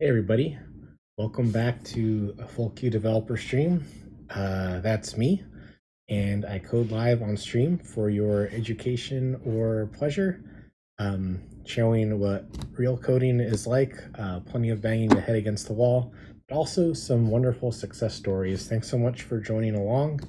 Hey everybody, welcome back to a full queue developer stream. That's me, and I code live on stream for your education or pleasure, showing what real coding is like, plenty of banging your head against the wall, but also some wonderful success stories. Thanks so much for joining along.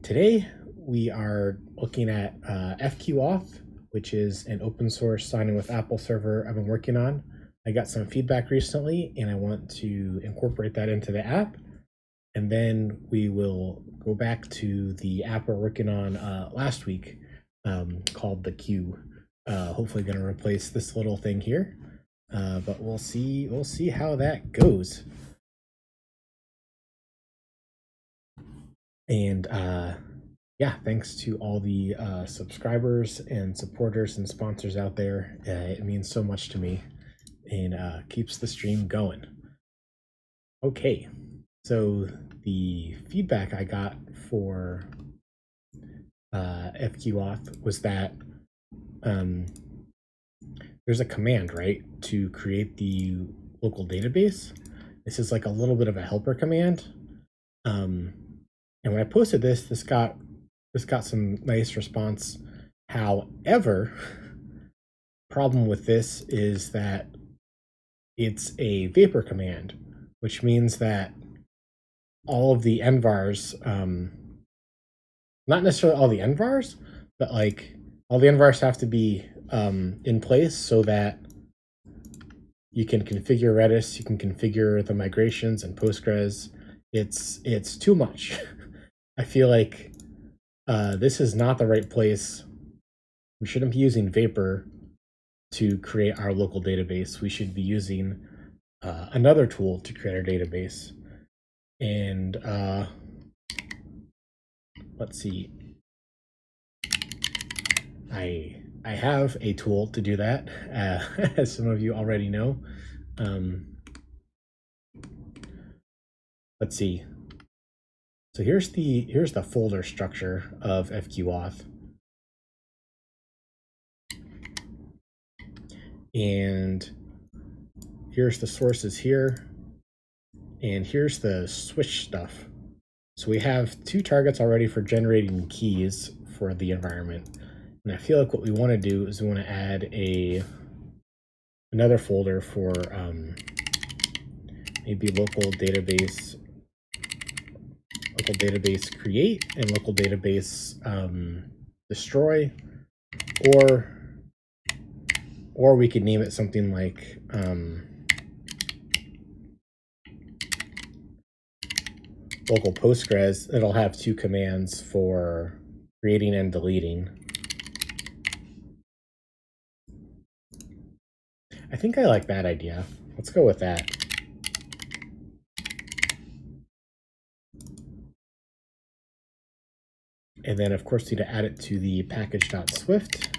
Today we are looking at FQAuth, which is an open source sign-in with Apple server I've been working on. I got some feedback recently and I want to incorporate that into the app. And then we will go back to the app we're working on last week called the queue. Hopefully going to replace this little thing here, but we'll see how that goes. And yeah, thanks to all the subscribers and supporters and sponsors out there. It means so much to me and keeps the stream going. Okay, so the feedback I got for FQAuth was that there's a command, right, to create the local database. This is like a little bit of a helper command. And when I posted this got some nice response. However, problem with this is that it's a vapor command, which means that all of the envars, not necessarily all the envars, but like all the envars have to be in place so that you can configure Redis, you can configure the migrations and Postgres. It's too much. I feel like this is not the right place. We shouldn't be using Vapor to create our local database. We should be using another tool to create our database. And let's see. I have a tool to do that, as some of you already know. Let's see. So here's the folder structure of FQAuth. And here's the sources here. And here's the switch stuff. So we have two targets already for generating keys for the environment. And I feel like what we want to do is we want to add another folder for maybe local database create and local database destroy, or we could name it something like local Postgres. It'll have two commands for creating and deleting. I think I like that idea. Let's go with that. And then, of course, need to add it to the package.swift.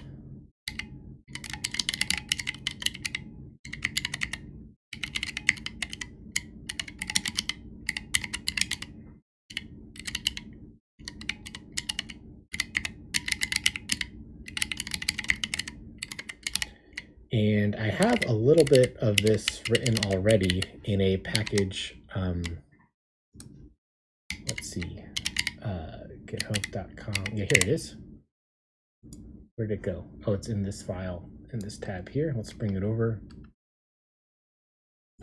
And I have a little bit of this written already in a package. Let's see, github.com. Yeah, here it is. Where'd it go? Oh, it's in this file, in this tab here. Let's bring it over.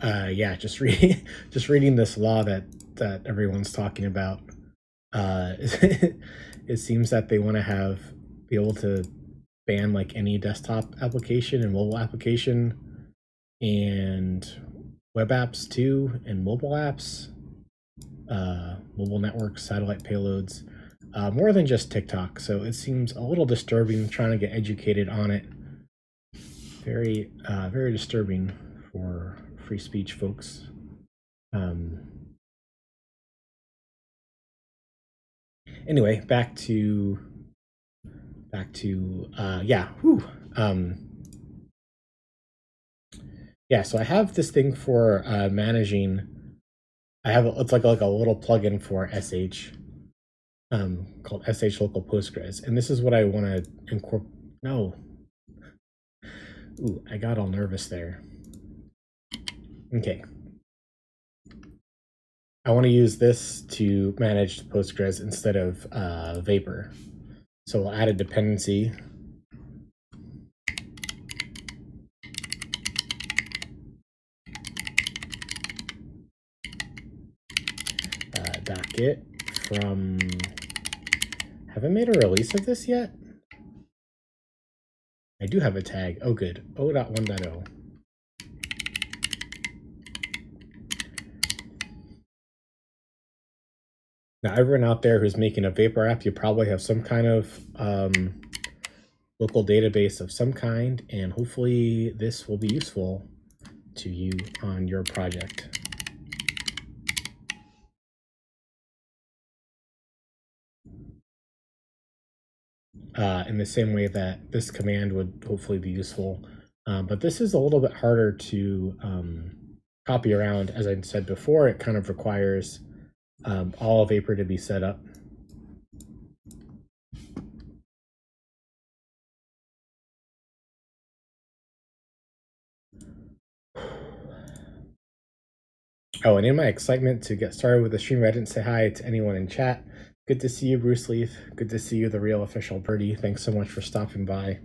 Yeah, just reading this law that everyone's talking about. It seems that they want to be able to ban like any desktop application and mobile application and web apps too, and mobile apps, mobile networks, satellite payloads, more than just TikTok. So it seems a little disturbing trying to get educated on it. Very disturbing for free speech folks. Anyway, back to yeah. Yeah, so I have this thing for managing. It's like a little plugin for SH called SH Local Postgres, and this is what I want to incorporate. No, ooh, I got all nervous there. Okay. I want to use this to manage Postgres instead of Vapor. So we'll add a dependency. Docket from, have I made a release of this yet? I do have a tag. Oh, good. 0.1.0. Now, everyone out there who's making a Vapor app, you probably have some kind of local database of some kind, and hopefully this will be useful to you on your project. In the same way that this command would hopefully be useful. But this is a little bit harder to copy around. As I said before, it kind of requires all Vapor to be set up. Oh, and in my excitement to get started with the stream, I didn't say hi to anyone in chat. Good to see you, Bruce Leaf. Good to see you, the real official birdie. Thanks so much for stopping by.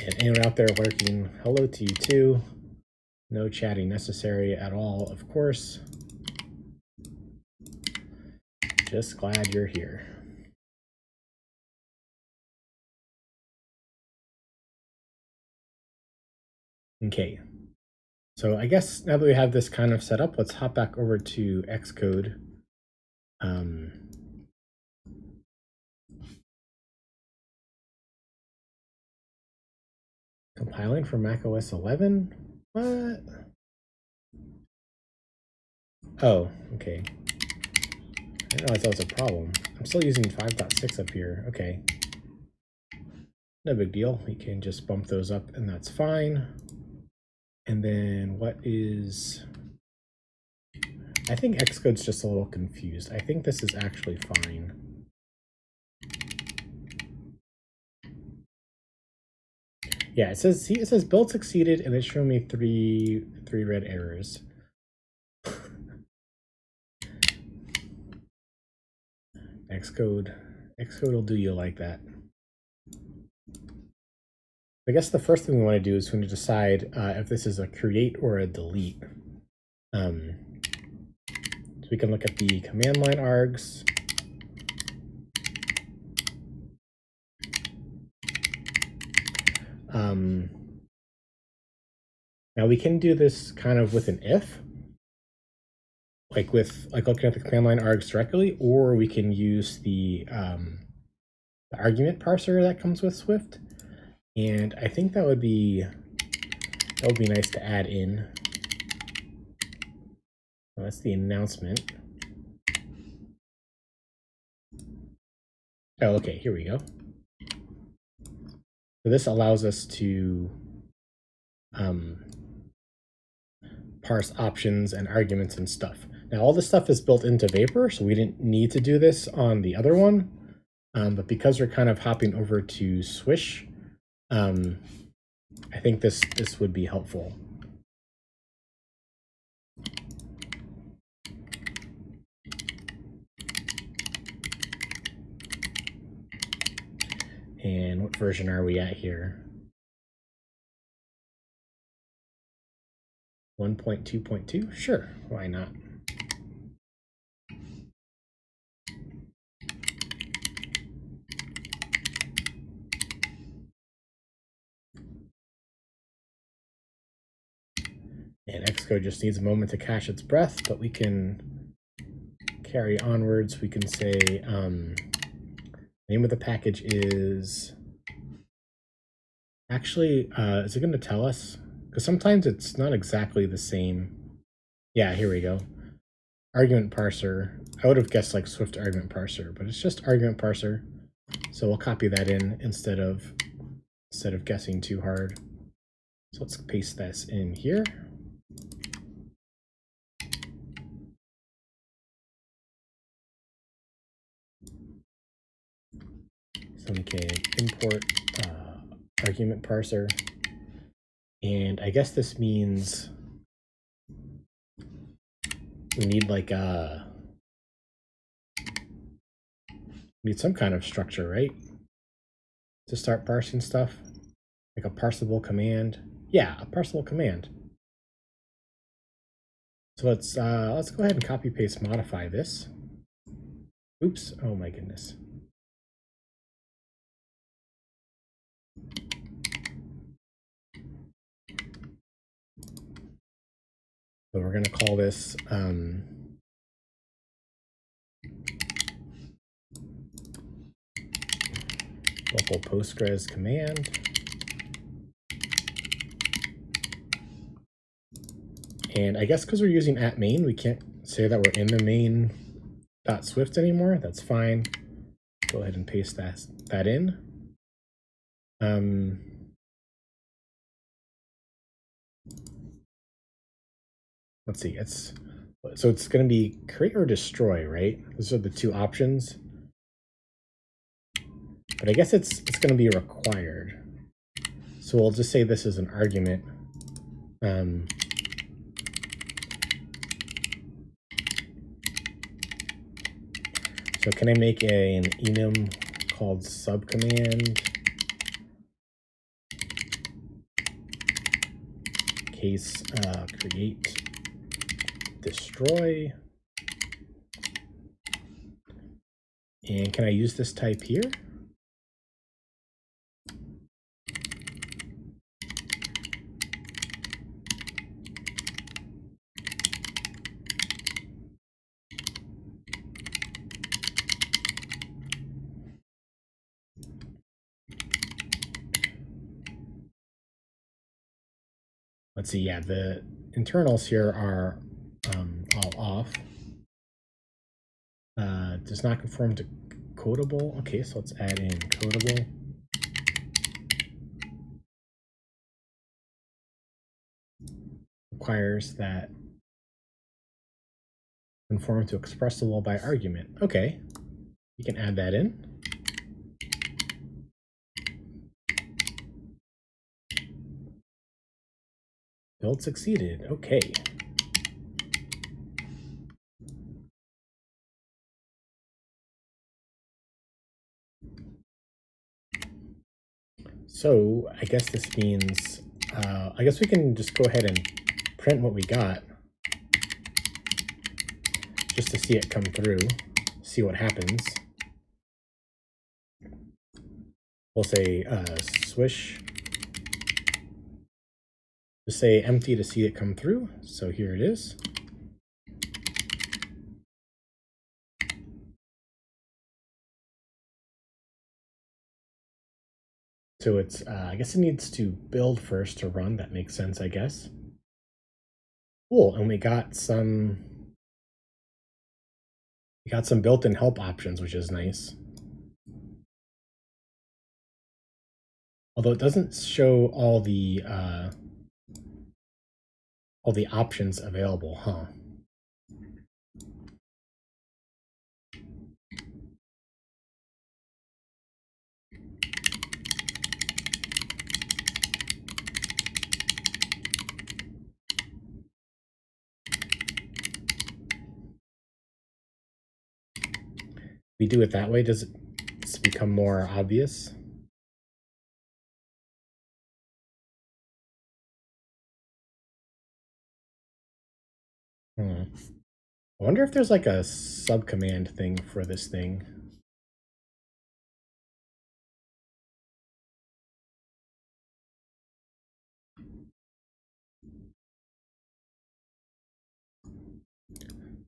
And anyone out there lurking, hello to you too. No chatting necessary at all, of course. Just glad you're here. Okay, so I guess now that we have this kind of set up, let's hop back over to Xcode. Compiling for macOS 11? What? Oh, okay. I didn't realize that was a problem. I'm still using 5.6 up here. Okay. No big deal. We can just bump those up and that's fine. And then what is... I think Xcode's just a little confused. I think this is actually fine. Yeah, it says build succeeded and it's showing me three red errors. Xcode will do you like that. I guess the first thing we want to do is we want to decide if this is a create or a delete. So we can look at the command line args. Now we can do this kind of with an if, like looking at the command line args directly, or we can use the argument parser that comes with Swift. And I think that would be nice to add in. Well, that's the announcement. Oh, okay, here we go. So this allows us to parse options and arguments and stuff. Now all this stuff is built into Vapor, so we didn't need to do this on the other one. But because we're kind of hopping over to Swish, I think this would be helpful. And what version are we at here? 1.2.2? Sure, why not? And Xcode just needs a moment to catch its breath, but we can carry onwards. We can say name of the package is actually, is it going to tell us? Because sometimes it's not exactly the same. Yeah, here we go. Argument parser. I would have guessed like Swift argument parser, but it's just argument parser. So we'll copy that in instead of guessing too hard. So let's paste this in here. So we can import argument parser. And I guess this means we need like need some kind of structure, right? To start parsing stuff, like a parsable command. Yeah, a parsable command. So let's go ahead and copy paste modify this. Oops, oh my goodness. So we're going to call this local Postgres command. And I guess because we're using @main, we can't say that we're in the main.swift anymore. That's fine. Go ahead and paste that in. Let's see. It's going to be create or destroy, right? Those are the two options. But I guess it's going to be required. So we'll just say this is an argument. So can I make an enum called subcommand case create destroy? And can I use this type here? Let's see, yeah, the internals here are all off. Does not conform to codable. Okay, so let's add in codable. Requires that conform to expressible by argument. Okay, you can add that in. Build succeeded. Okay. So I guess this means, I guess we can just go ahead and print what we got just to see it come through, see what happens. We'll say swish, just say empty to see it come through. So here it is. So it's, I guess it needs to build first to run. That makes sense, I guess. Cool, and we got some built-in help options, which is nice. Although it doesn't show all the options available, huh? We do it that way, does it become more obvious? I wonder if there's like a subcommand thing for this thing.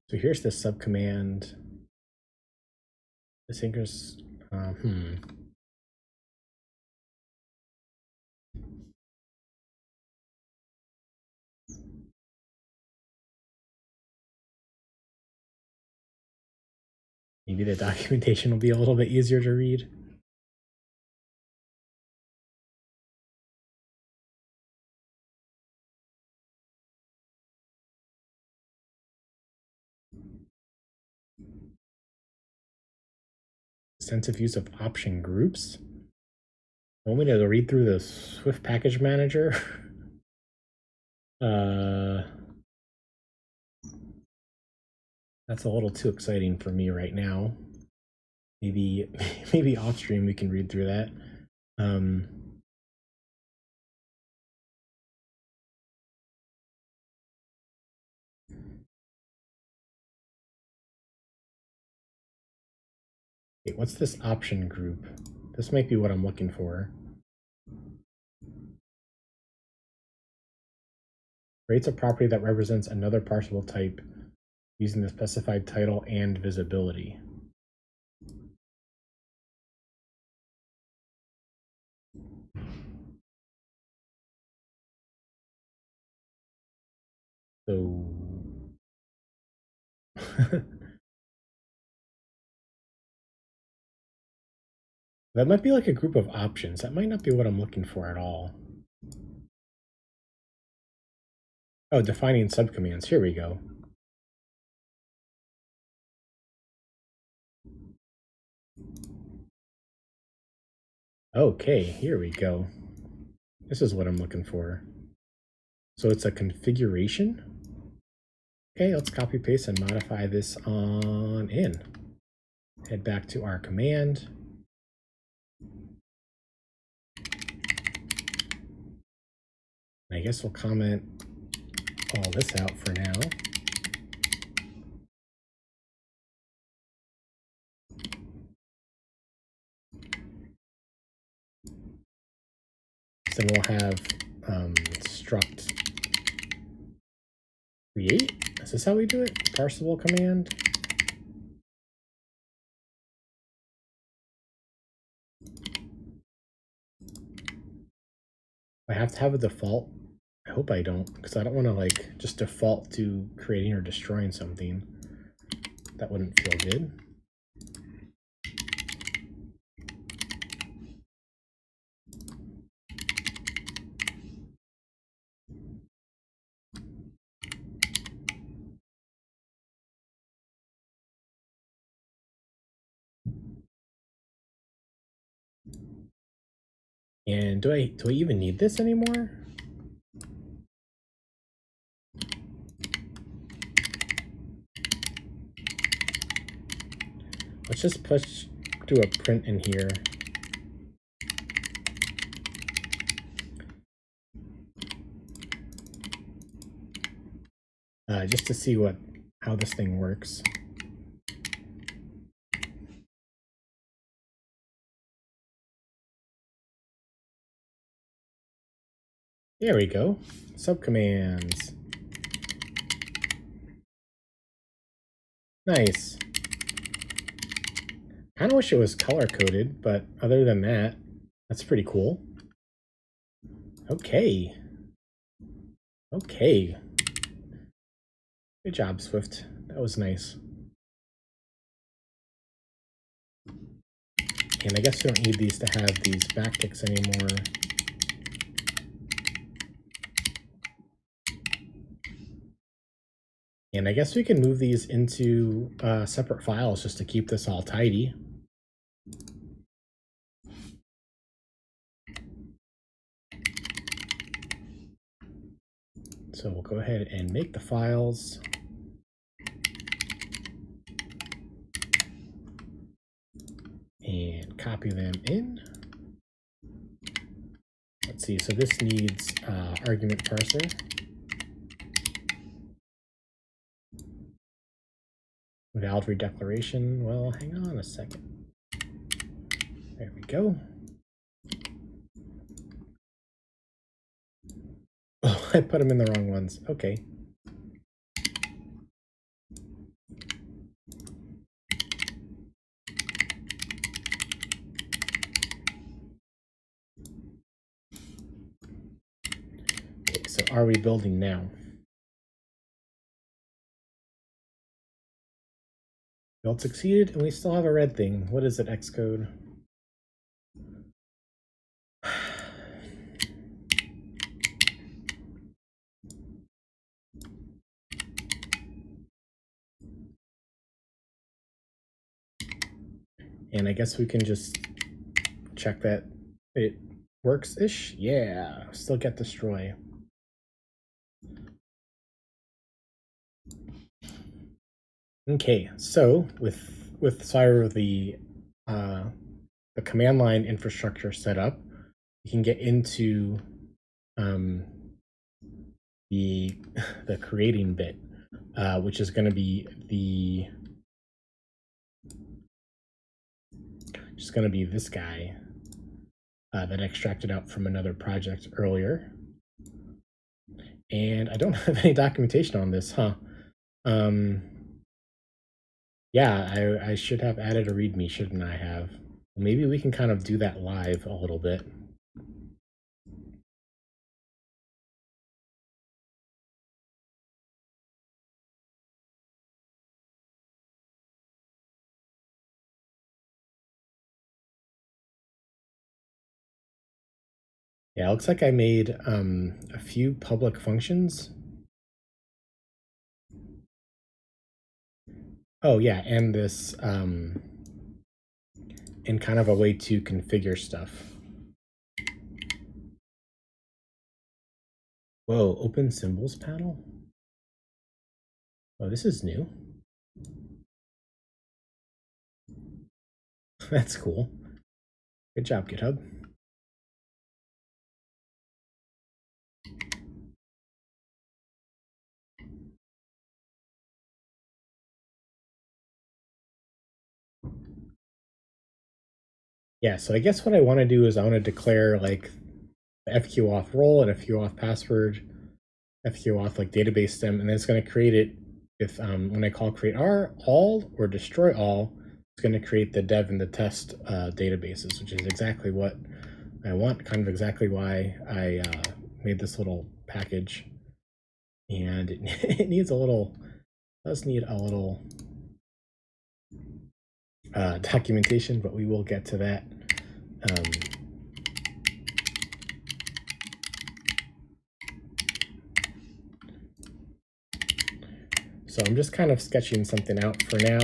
So here's the subcommand. This anchors, Maybe the documentation will be a little bit easier to read. Extensive use of option groups. Want me to read through the Swift package manager? That's a little too exciting for me right now. Maybe maybe off stream we can read through that. Wait, what's this option group? This might be what I'm looking for. Creates a property that represents another parsable type using the specified title and visibility. So that might be like a group of options. That might not be what I'm looking for at all. Oh, defining subcommands. Here we go. Okay, here we go. This is what I'm looking for. So it's a configuration. Okay, let's copy paste and modify this on in. Head back to our command. I guess we'll comment all this out for now. So then we'll have struct create. Is this how we do it? Parsable command. I have to have a default. I hope I don't, because I don't want to like just default to creating or destroying something. That wouldn't feel good. And do I even need this anymore? Let's just do a print in here. Just to see how this thing works. There we go. Subcommands. Nice. Kind of wish it was color coded, but other than that, that's pretty cool. Okay. Okay. Good job, Swift. That was nice. And I guess we don't need these to have these backticks anymore. And I guess we can move these into separate files just to keep this all tidy. So we'll go ahead and make the files. And copy them in. Let's see, so this needs argument parser. Valid redeclaration. Well, hang on a second. There we go. Oh, I put them in the wrong ones. Okay. Okay, so are we building now? Build succeeded, and we still have a red thing. What is it, Xcode? And I guess we can just check that it Works-ish? Yeah, still get destroy. Okay, so with Cyro the command line infrastructure set up, you can get into the the creating bit, which is going to be this guy that I extracted out from another project earlier. And I don't have any documentation on this, huh? Yeah, I should have added a README, shouldn't I have? Maybe we can kind of do that live a little bit. Yeah, it looks like I made a few public functions. Oh yeah, and this and kind of a way to configure stuff. Whoa, open symbols panel? Oh, this is new. That's cool. Good job, GitHub. Yeah, so I guess what I want to do is I want to declare like the FQAuth role and FQAuth password, FQAuth like database stem, and then it's going to create it with when I call create all or destroy all, it's going to create the dev and the test databases, which is exactly what I want, kind of exactly why I made this little package. And it needs a little, does need a little documentation, but we will get to that. So I'm just kind of sketching something out for now.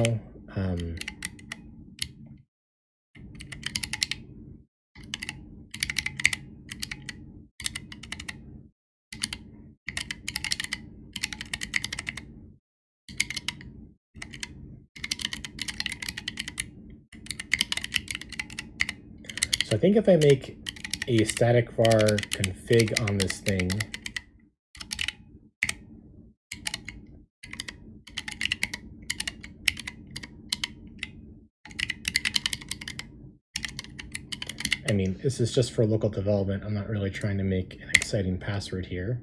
So I think if I make a static var config on this thing, I mean, this is just for local development. I'm not really trying to make an exciting password here.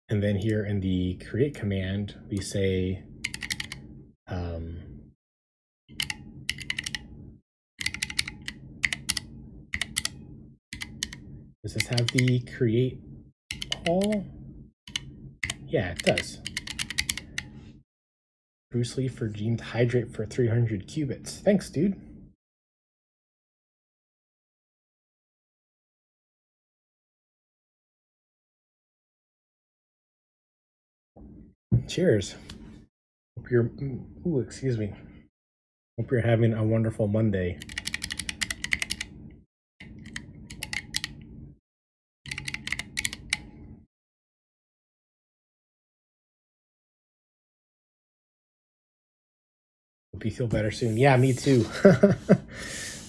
And then here in the create command, we say does this have the create all? Yeah, it does. Bruce Lee for gene hydrate for 300 qubits. Thanks, dude. Cheers. Hope you're, excuse me. Hope you're having a wonderful Monday. Hope you feel better soon. Yeah, me too.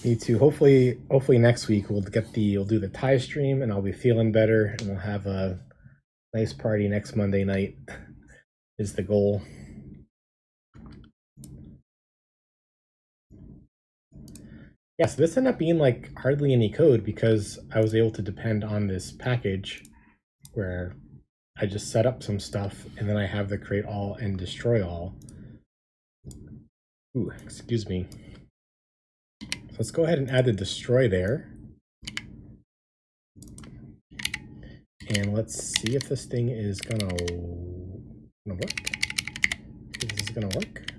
Me too. Hopefully next week we'll do the Thai stream and I'll be feeling better and we'll have a nice party next Monday night is the goal. Yeah, so this ended up being like hardly any code because I was able to depend on this package where I just set up some stuff and then I have the create all and destroy all. Ooh, excuse me. So let's go ahead and add the destroy there. And let's see if this thing is gonna work. If this is gonna work.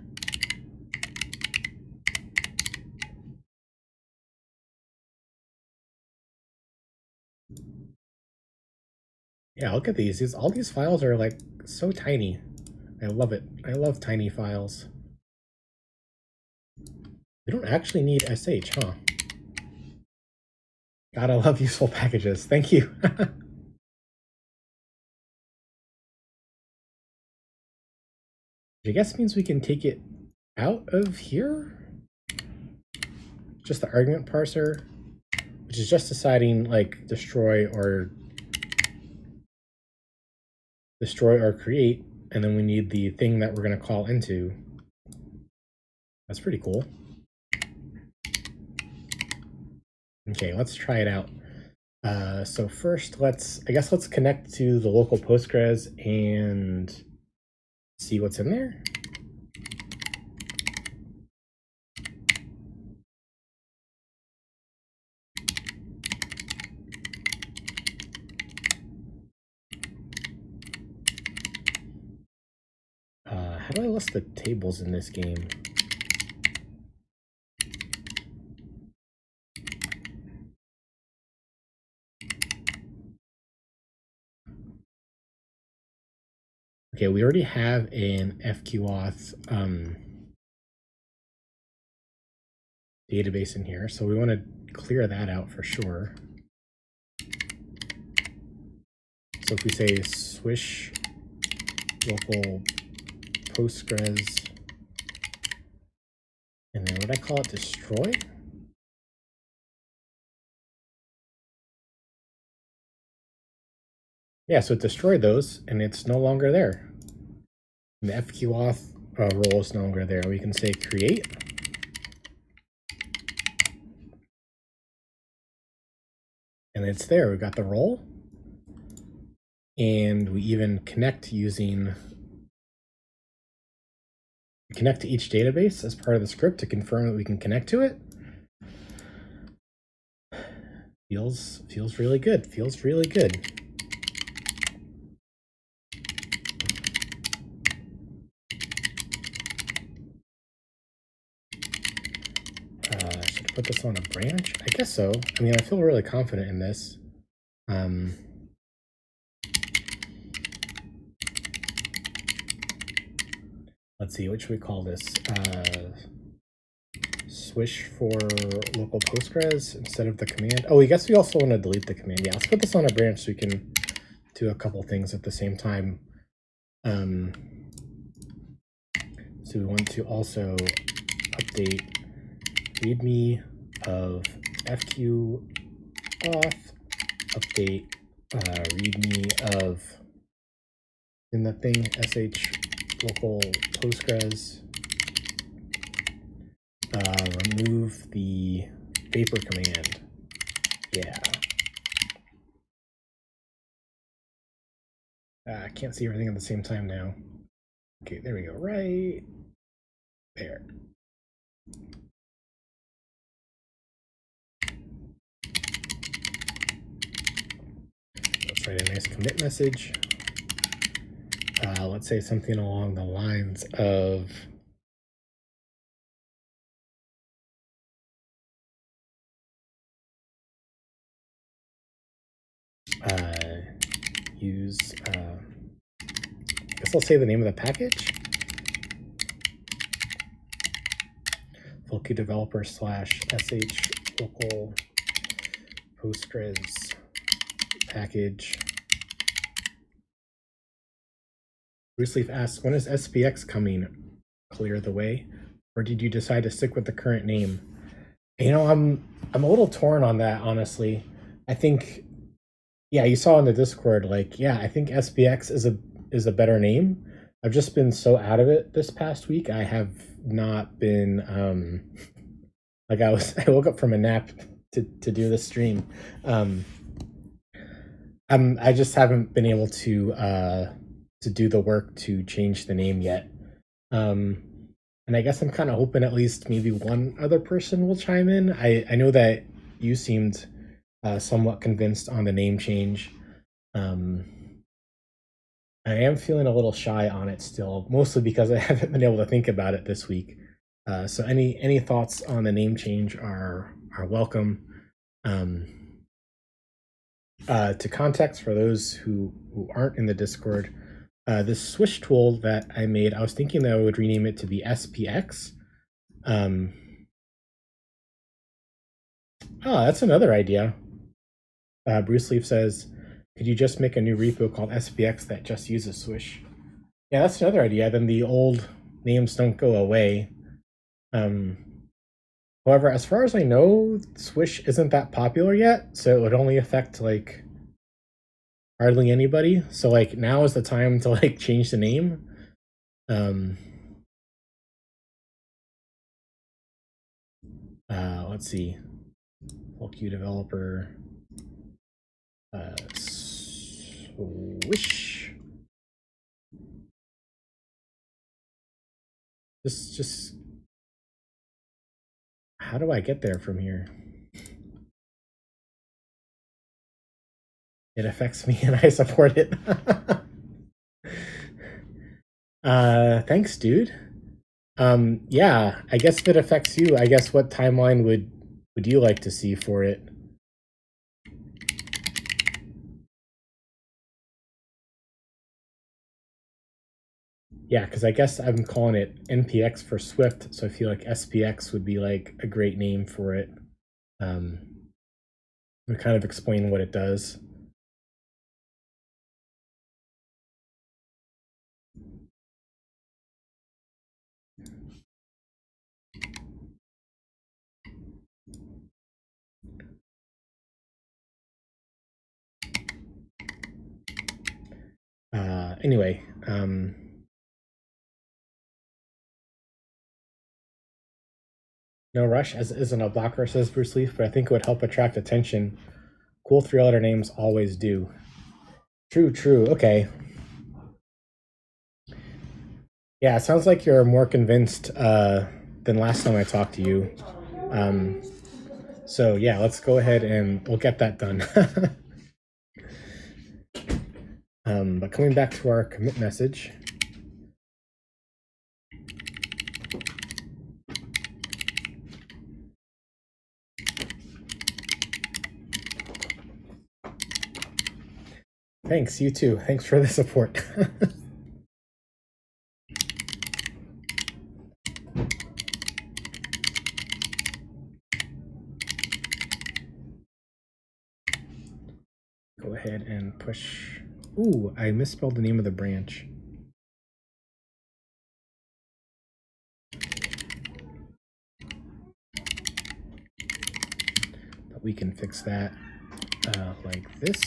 Yeah, look at these. All these files are like so tiny. I love it. I love tiny files. We don't actually need sh, huh? God, I love useful packages. Thank you. Which I guess means we can take it out of here. Just the argument parser, which is just deciding like destroy or create, and then we need the thing that we're going to call into. That's pretty cool. Okay, let's try it out. So first, let's connect to the local Postgres and see what's in there. How do I list the tables in this game? Okay, we already have an FQAuth database in here, so we want to clear that out for sure. So if we say swish local Postgres, and then what I call it, destroy. Yeah, so it destroyed those, and it's no longer there. And the FQAuth role is no longer there. We can say create. And it's there. We've got the role. And we even connect to each database as part of the script to confirm that we can connect to it. Feels really good. Feels really good. Should I put this on a branch? I guess so. I mean, I feel really confident in this. Let's see, what should we call this? Swish for local Postgres instead of the command. Oh, I guess we also want to delete the command. Yeah, let's put this on a branch so we can do a couple things at the same time. So we want to also update readme of FQAuth, update readme of in the thing sh local Postgres, remove the vapor command. Yeah. I can't see everything at the same time now. Okay, there we go. Right there. Let's write a nice commit message. Let's say something along the lines of use, I guess I'll say the name of the package. Folky developer / sh local Postgres package. Bruce Leaf asks, when is SPX coming? Clear the way? Or did you decide to stick with the current name? You know, I'm a little torn on that, honestly. I think, yeah, you saw in the Discord, like, yeah, I think SPX is a better name. I've just been so out of it this past week. I have not been like I woke up from a nap to do this stream. I just haven't been able to do the work to change the name yet. And I guess I'm kind of hoping at least maybe one other person will chime in. I know that you seemed somewhat convinced on the name change. I am feeling a little shy on it still, mostly because I haven't been able to think about it this week. So any thoughts on the name change are welcome. To context for those who aren't in the Discord, this swish tool that I made, I was thinking that I would rename it to the SPX. Oh, that's another idea. Bruce Leaf says, could you just make a new repo called SPX that just uses swish? Yeah, that's another idea. Then the old names don't go away. However, as far as I know, swish isn't that popular yet, so it would only affect like hardly anybody. So like now is the time to like change the name. Let's see. FQ developer swish. Just how do I get there from here? It affects me and I support it. Thanks, dude. Yeah, I guess if it affects you, I guess what timeline would you like to see for it? Yeah, because I guess I'm calling it NPX for Swift, so I feel like SPX would be like a great name for it. We kind of explain what it does. Anyway, no rush as isn't a blocker, says Bruce Leaf, but I think it would help attract attention. Cool three-letter names always do. True, true. Okay. Yeah, it sounds like you're more convinced than last time I talked to you. So yeah, let's go ahead and we'll get that done. But coming back to our commit message. Thanks, you too. Thanks for the support. Go ahead and push. Ooh, I misspelled the name of the branch. But we can fix that like this.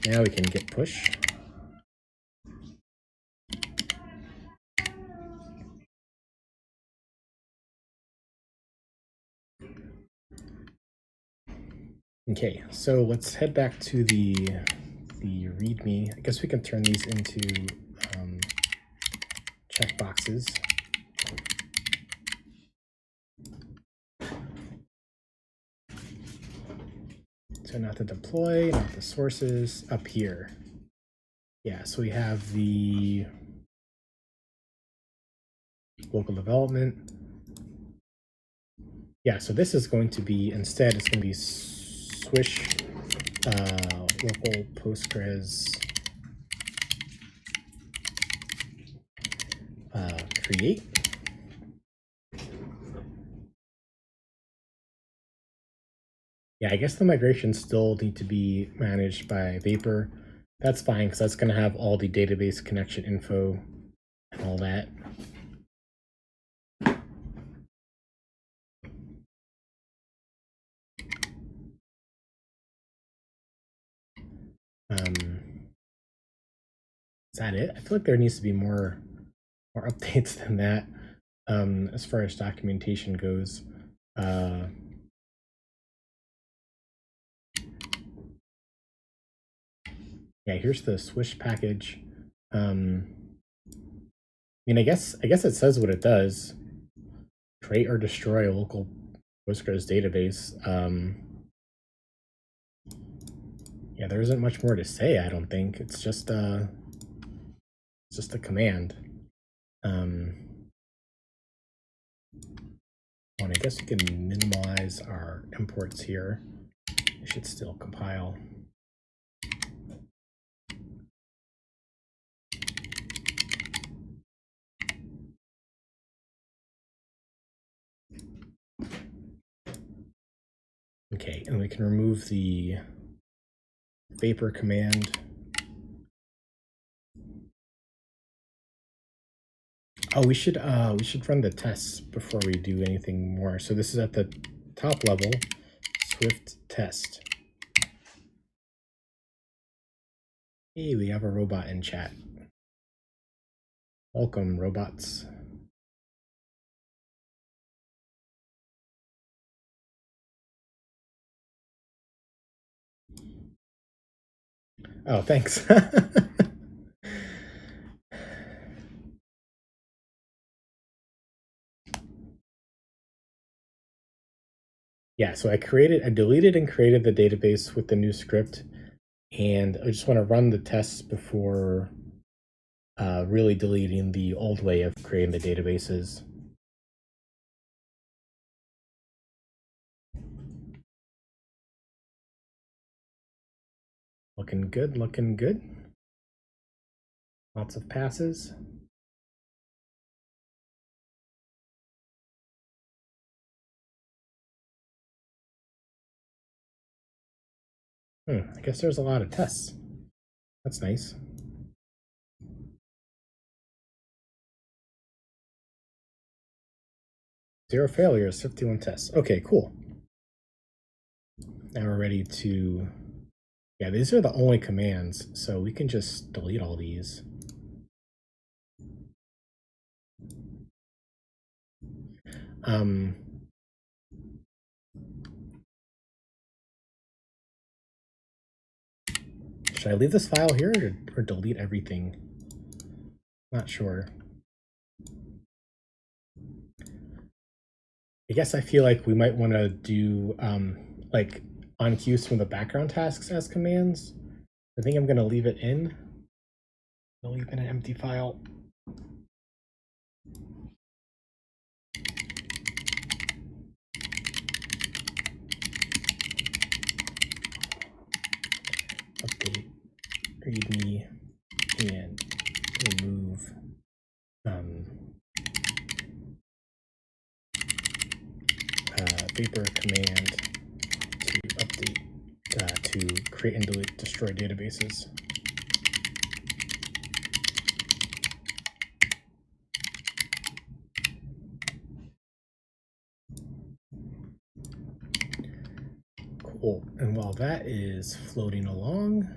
Now we can git push. Okay, so let's head back to the README. I guess we can turn these into checkboxes. So not the deploy, not the sources, up here. Yeah, so we have the local development. Yeah, so this is going to be, instead, it's going to be swish local Postgres create. Yeah, I guess the migrations still need to be managed by Vapor. That's fine, because that's going to have all the database connection info and all that. Is that it? I feel like there needs to be more updates than that as far as documentation goes. Yeah, here's the swish package. I mean, I guess it says what it does. Create or destroy a local Postgres database. Yeah, there isn't much more to say, I don't think. It's just a command. And I guess we can minimize our imports here. It should still compile. Okay, and we can remove the vapor command. Oh, we should run the tests before we do anything more. So this is at the top level, Swift test. Hey, we have a robot in chat. Welcome, robots. Oh, thanks. Yeah, so I deleted and created the database with the new script, and I just want to run the tests before really deleting the old way of creating the databases. Looking good, looking good. Lots of passes. I guess there's a lot of tests. That's nice. Zero failures, 51 tests. Okay, cool. Now we're ready to, yeah, these are the only commands, so we can just delete all these. Should I leave this file here or delete everything? Not sure. I guess I feel like we might want to do like on queue some of the background tasks as commands. I think I'm going to leave it in. I'll leave it in an empty file. Update, readme, and remove vapor command to update to create and delete destroy databases. Cool. And while that is floating along,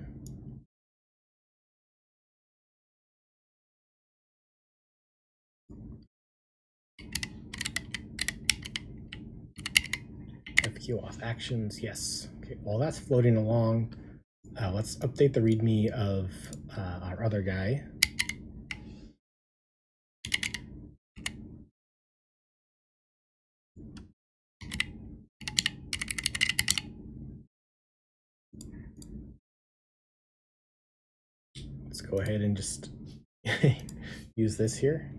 FQAuth actions, yes. Okay, while that's floating along, let's update the README of our other guy. Let's go ahead and just use this here.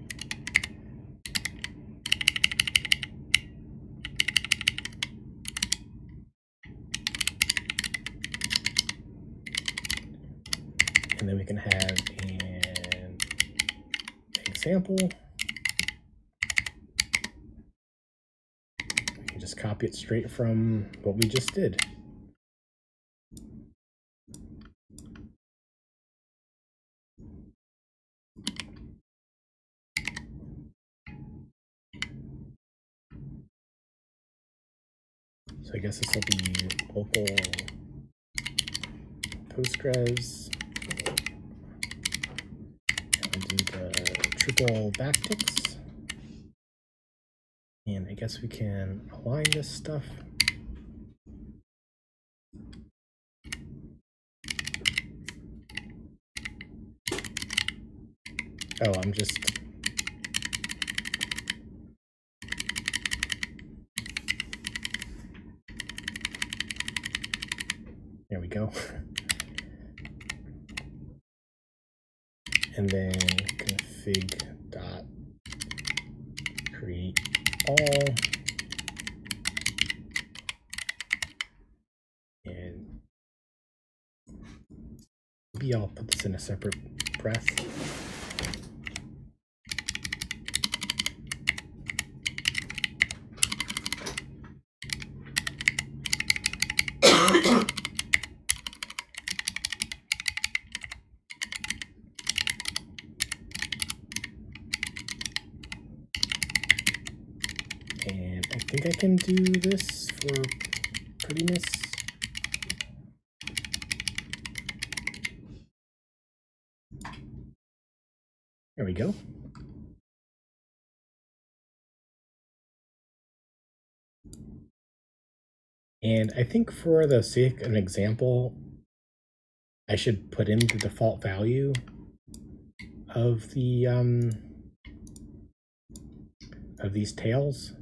And then we can have an example. We can just copy it straight from what we just did. So I guess this will be local Postgres. And do the triple backticks. And I guess we can align this stuff. Oh, I'm just... There we go. And then config dot create all. And maybe I'll put this in a separate breath. I think I can do this for prettiness. There we go. And I think for the sake of an example, I should put in the default value of the of these tails.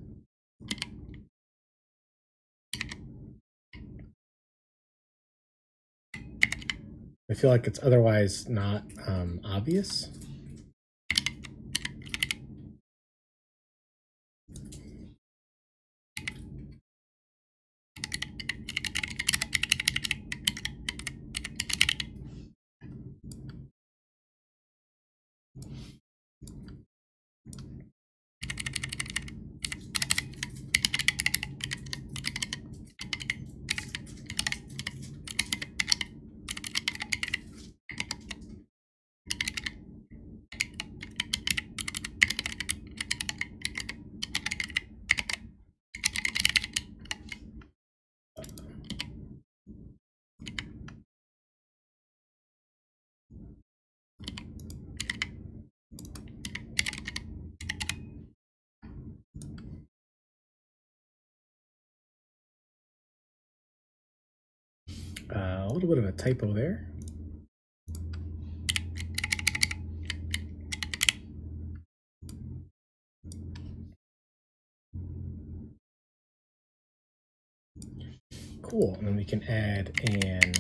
I feel like it's otherwise not obvious. A little bit of a typo there. Cool, and then we can add an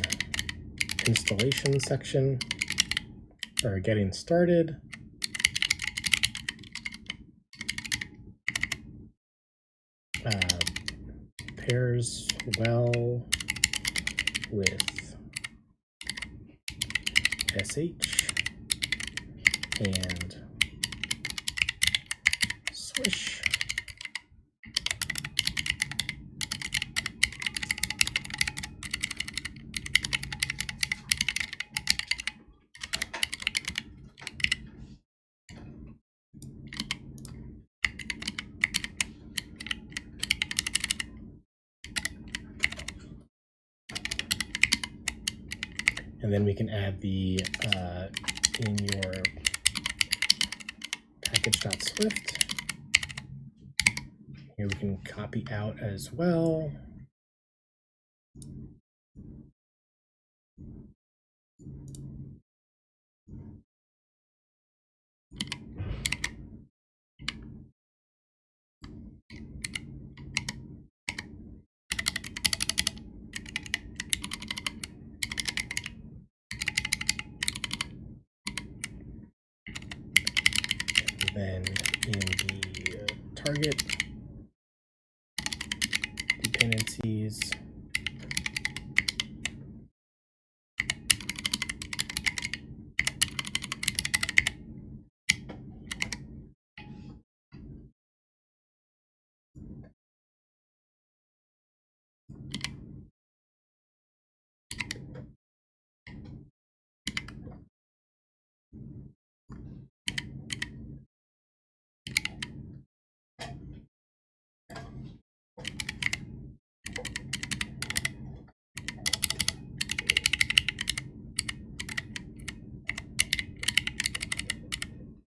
installation section or getting started. Pairs well with sh and swish. And then we can add the in your package.swift. Here we can copy out as well. Then in the target dependencies,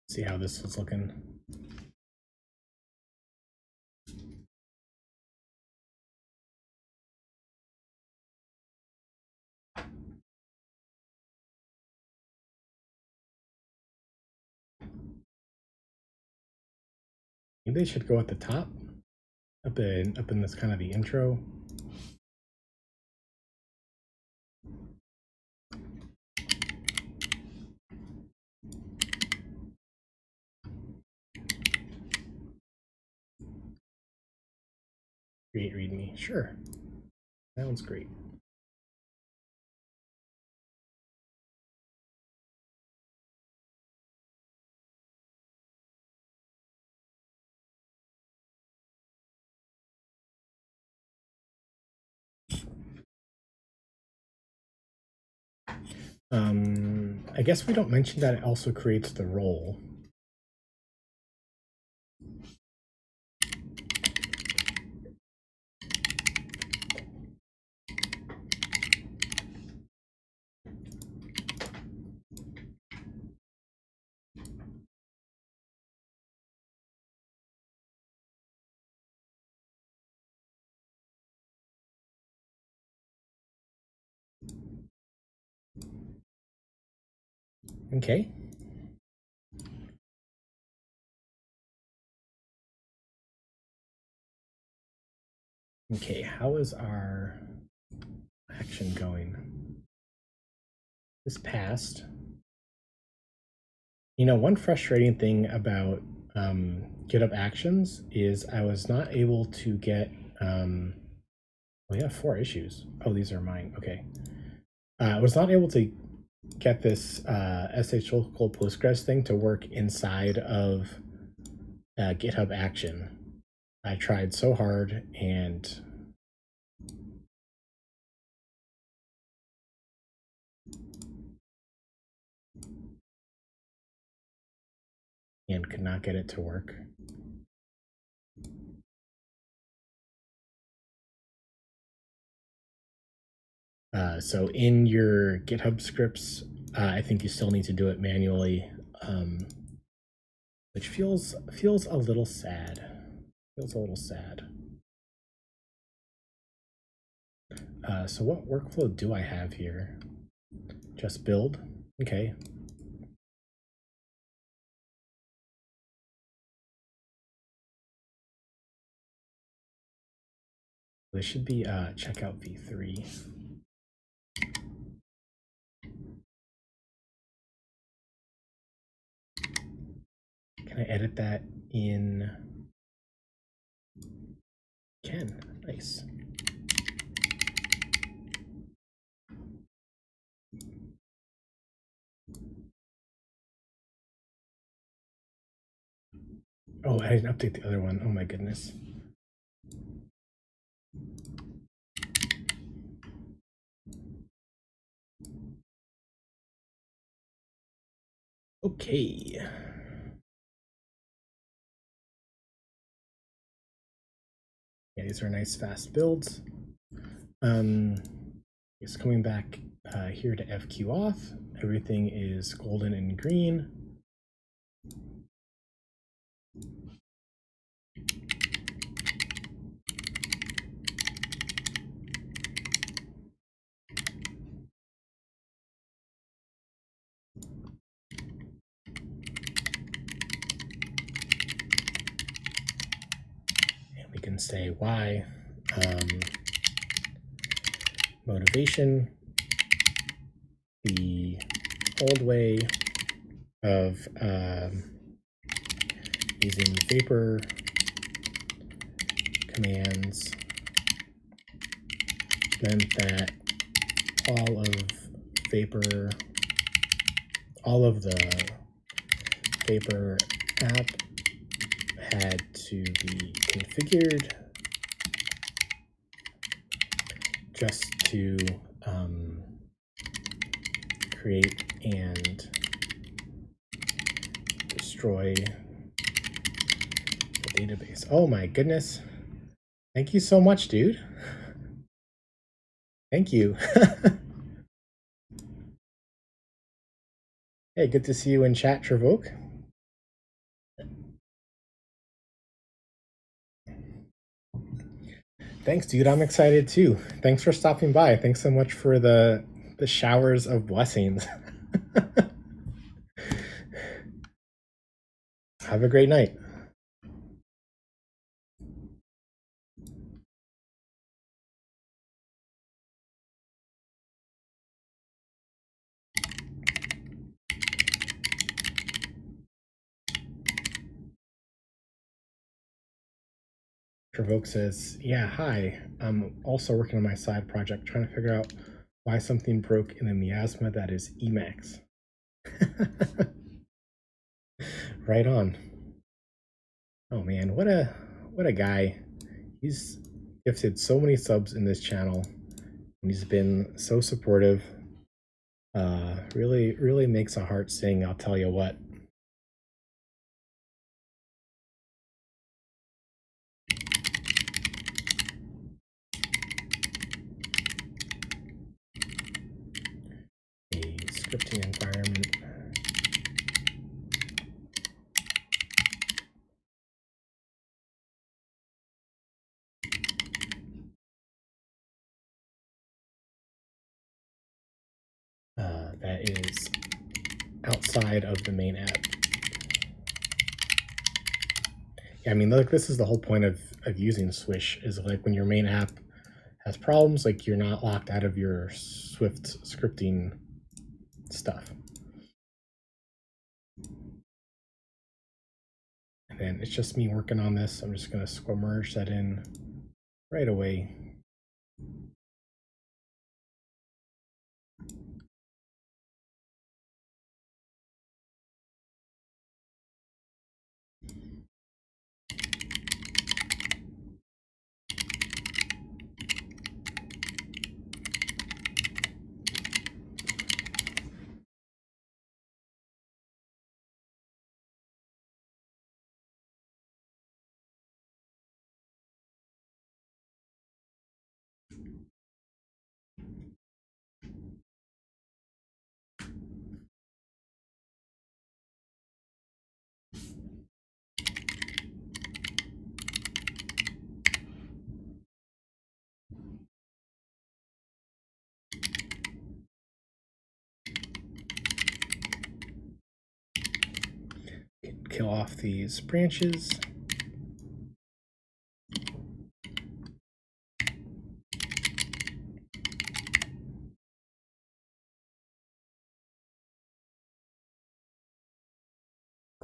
see how this is looking. Maybe they should go at the top, up in this kind of the intro. Create README, sure. That one's great. I guess we don't mention that it also creates the role. Okay. Okay, how is our action going? This passed. You know, one frustrating thing about GitHub Actions is I was not able to get. We have 4 issues. Oh, these are mine. Okay. I was not able to get this SH local Postgres thing to work inside of GitHub Action. I tried so hard and could not get it to work. So in your GitHub scripts, I think you still need to do it manually, which feels a little sad. Feels a little sad. So what workflow do I have here? Just build. Okay. This should be checkout v3. Can I edit that in? Can. Nice. Oh, I didn't update the other one. Oh my goodness. Okay. Yeah, these are nice fast builds. It's coming back here to FQAuth. Everything is golden and green. And we can say why. Motivation, the old way of using Vapor commands meant that all of the Vapor app had to be configured just to create and destroy the database. Oh my goodness. Thank you so much, dude. Thank you. Hey, good to see you in chat, Trevoke. Thanks, dude. I'm excited too. Thanks for stopping by. Thanks so much for the showers of blessings. Have a great night. Trevoke says, yeah, hi. I'm also working on my side project, trying to figure out why something broke in a miasma that is Emacs. Right on. Oh man, what a guy. He's gifted so many subs in this channel, and he's been so supportive. Really makes a heart sing, I'll tell you what. A scripting environment. That is outside of the main app. Yeah, I mean, like this is the whole point of using Swish, is like when your main app has problems, like you're not locked out of your Swift scripting stuff. And then it's just me working on this. I'm just going to square merge that in right away. Kill off these branches.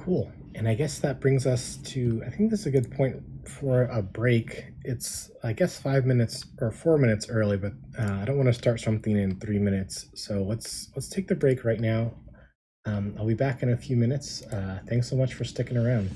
Cool. And I guess that brings us to, I think this is a good point for a break. It's, I guess, 5 minutes or 4 minutes early, but I don't want to start something in 3 minutes. So let's take the break right now. I'll be back in a few minutes. Thanks so much for sticking around.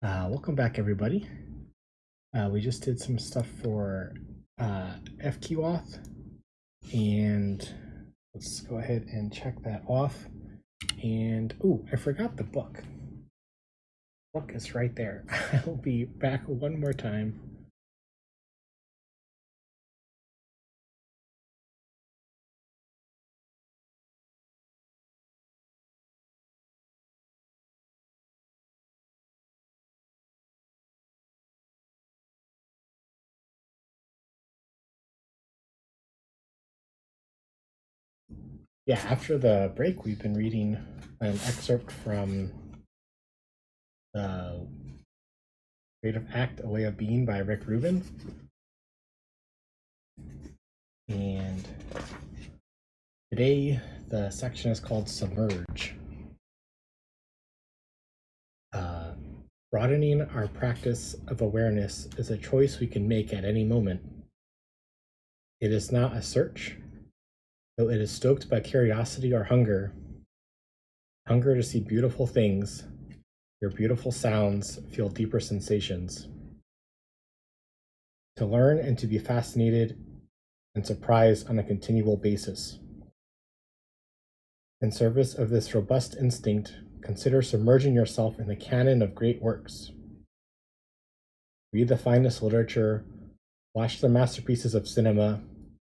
Welcome back, everybody. We just did some stuff for FQAuth, and let's go ahead and check that off. And oh, I forgot the book. The book is right there. I'll be back one more time. Yeah, after the break, we've been reading an excerpt from the Creative Act, A Way of Being by Rick Rubin. And today, the section is called Submerge. Broadening our practice of awareness is a choice we can make at any moment. It is not a search, though it is stoked by curiosity or hunger. Hunger to see beautiful things, hear beautiful sounds, feel deeper sensations. To learn and to be fascinated and surprised on a continual basis. In service of this robust instinct, consider submerging yourself in the canon of great works. Read the finest literature, watch the masterpieces of cinema,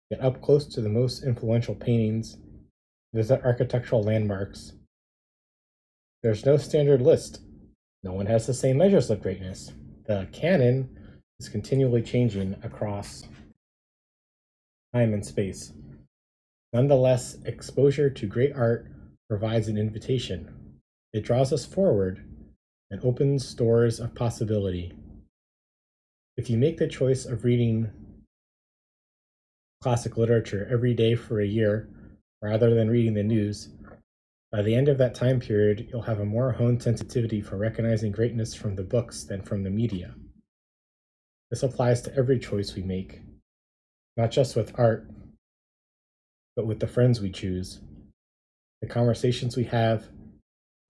get up close to the most influential paintings, visit architectural landmarks. There's no standard list. No one has the same measures of greatness. The canon is continually changing across time and space. Nonetheless, exposure to great art provides an invitation. It draws us forward and opens doors of possibility. If you make the choice of reading classic literature every day for a year, rather than reading the news, by the end of that time period, you'll have a more honed sensitivity for recognizing greatness from the books than from the media. This applies to every choice we make, not just with art, but with the friends we choose, the conversations we have,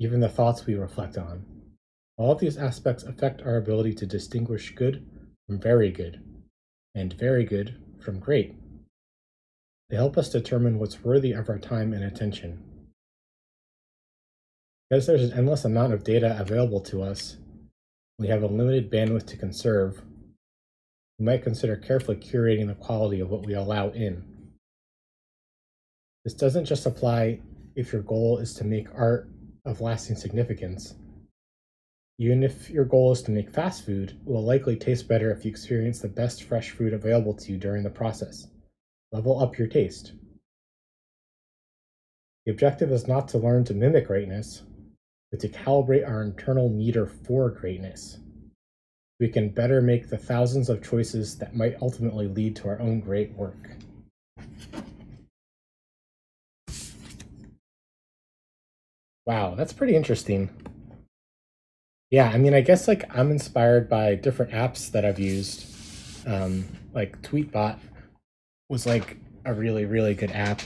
even the thoughts we reflect on. All of these aspects affect our ability to distinguish good from very good, and very good from great. They help us determine what's worthy of our time and attention. Because there's an endless amount of data available to us, we have a limited bandwidth to conserve. We might consider carefully curating the quality of what we allow in. This doesn't just apply if your goal is to make art of lasting significance. Even if your goal is to make fast food, it will likely taste better if you experience the best fresh food available to you during the process. Level up your taste. The objective is not to learn to mimic greatness, but to calibrate our internal meter for greatness. We can better make the thousands of choices that might ultimately lead to our own great work. Wow, that's pretty interesting. Yeah, I mean, I guess like I'm inspired by different apps that I've used. Like Tweetbot was like a really, really good app.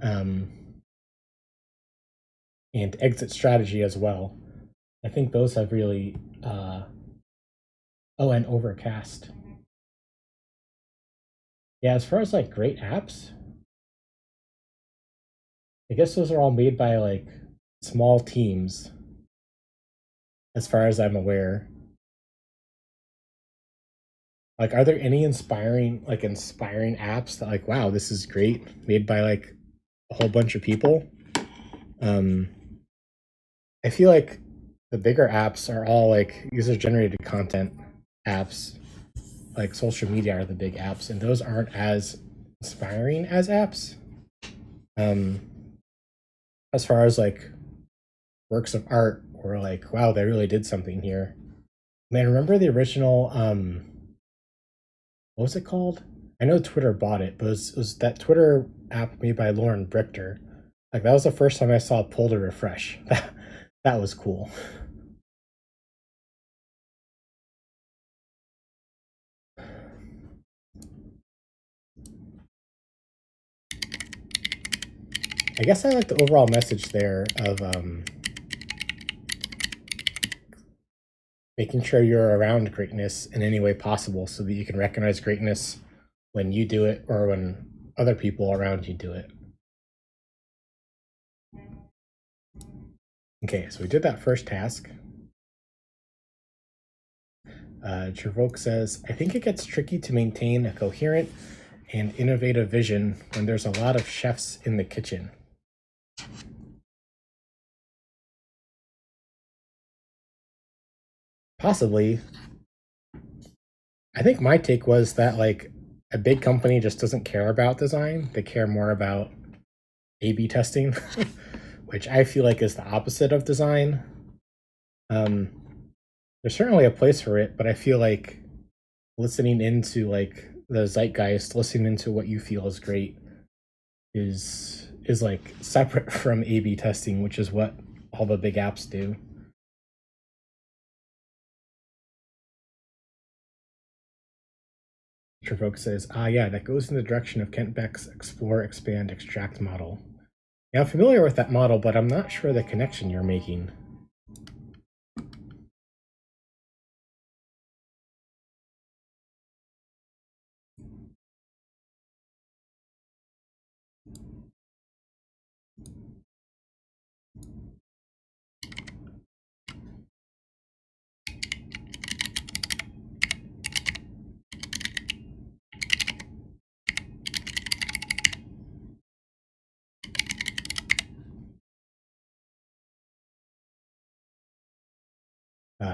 And Exit Strategy as well. I think those have really, oh, and Overcast. Yeah, as far as like great apps, I guess those are all made by like small teams, as far as I'm aware. Like, are there any inspiring apps that like, wow, this is great, made by like a whole bunch of people? I feel like the bigger apps are all like user-generated content apps. Like social media are the big apps, and those aren't as inspiring as apps. As far as like works of art, or like, wow, they really did something here. Man, remember the original what was it called? I know Twitter bought it, but it was that Twitter app made by Lauren Brichter. Like, that was the first time I saw pull to refresh. That was cool. I guess I like the overall message there of making sure you're around greatness in any way possible so that you can recognize greatness when you do it or when other people around you do it. Okay, so we did that first task. Trevok says, I think it gets tricky to maintain a coherent and innovative vision when there's a lot of chefs in the kitchen. Possibly. I think my take was that like a big company just doesn't care about design. They care more about A/B testing, which I feel like is the opposite of design. There's certainly a place for it, but I feel like listening into like the zeitgeist, listening into what you feel is great is like separate from A/B testing, which is what all the big apps do. Trevok says, yeah, that goes in the direction of Kent Beck's explore, expand, extract model. Yeah, I'm familiar with that model, but I'm not sure the connection you're making.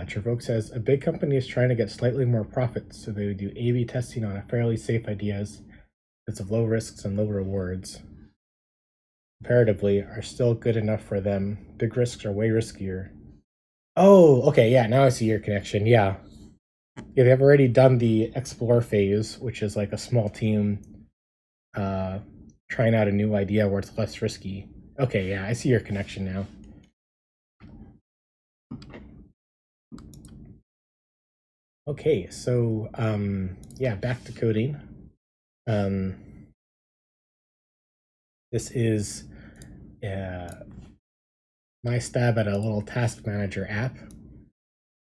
Trevok says, a big company is trying to get slightly more profits, so they would do A/B testing on a fairly safe ideas that's of low risks and low rewards. Comparatively, are still good enough for them. Big risks are way riskier. Oh, okay, yeah, now I see your connection. Yeah. Yeah, they've already done the explore phase, which is like a small team trying out a new idea where it's less risky. Okay, yeah, I see your connection now. Okay, so yeah, back to coding. This is my stab at a little task manager app.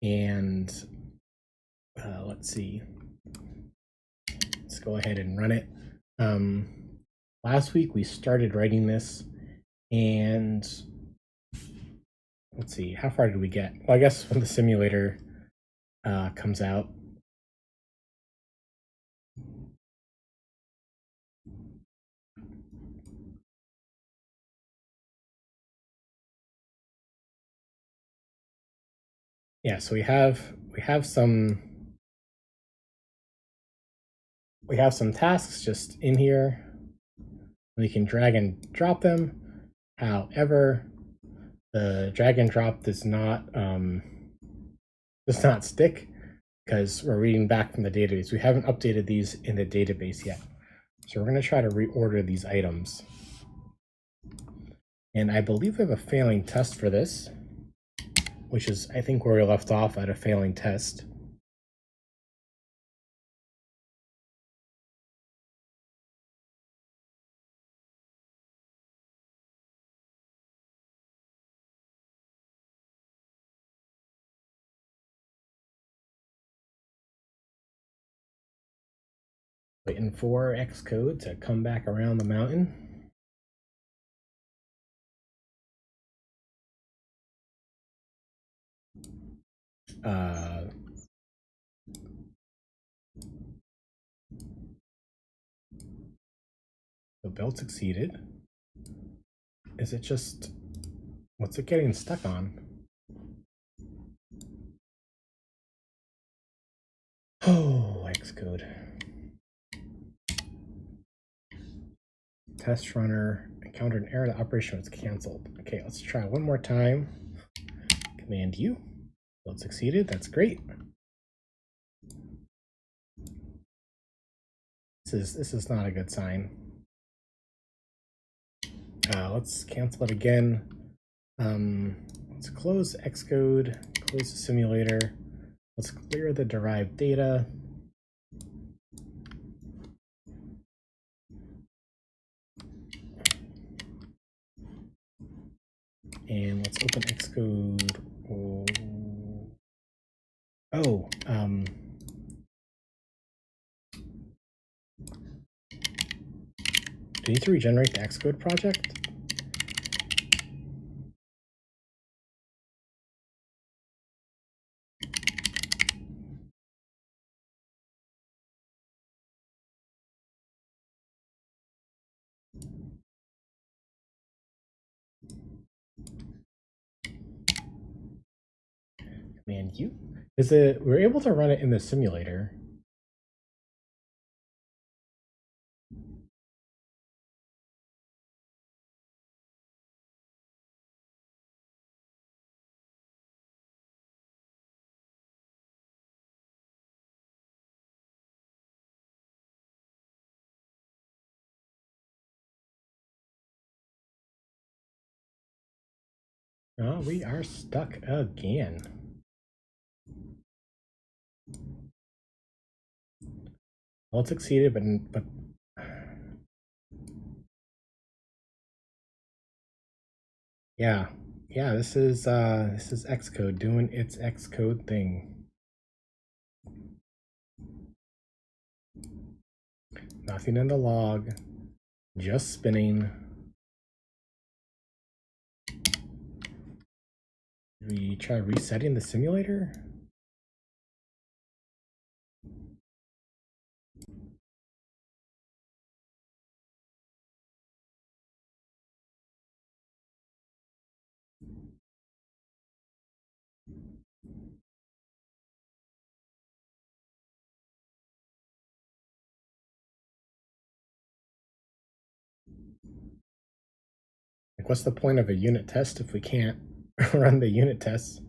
And let's see. Let's go ahead and run it. Last week we started writing this, and let's see, how far did we get? Well, I guess when the simulator comes out. Yeah, so we have some tasks just in here. We can drag and drop them. However, the drag and drop does not stick because we're reading back from the database. We haven't updated these in the database yet. So we're going to try to reorder these items. And I believe we have a failing test for this, which is, I think, where we left off at a failing test. Waiting for Xcode to come back around the mountain. The build succeeded. Is it just, what's it getting stuck on? Oh, Xcode. Test runner encountered an error. The operation was canceled. Okay, let's try one more time. Command U. Build succeeded. That's great. This is not a good sign. Let's cancel it again. Let's close Xcode, close the simulator. Let's clear the derived data. And let's open Xcode. Do you need to regenerate the Xcode project? Command U? We're able to run it in the simulator. Oh, we are stuck again. Well, it succeeded, but yeah, this is Xcode doing its Xcode thing. Nothing in the log, just spinning. We try resetting the simulator? Like, what's the point of a unit test if we can't run the unit tests?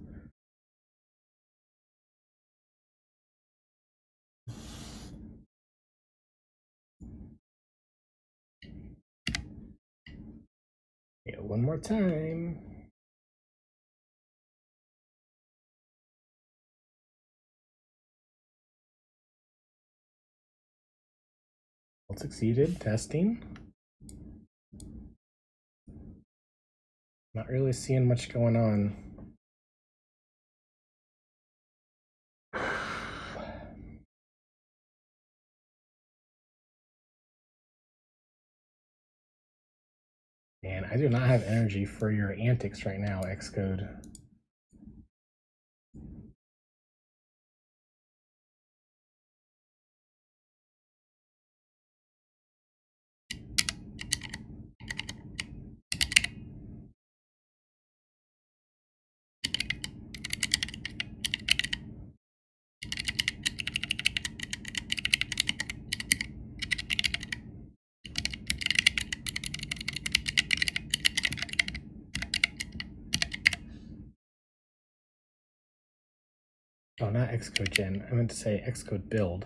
Yeah, one more time. Well, succeeded. Testing. Not really seeing much going on. Man, I do not have energy for your antics right now, Xcode. Oh, not Xcode gen. I meant to say Xcode build.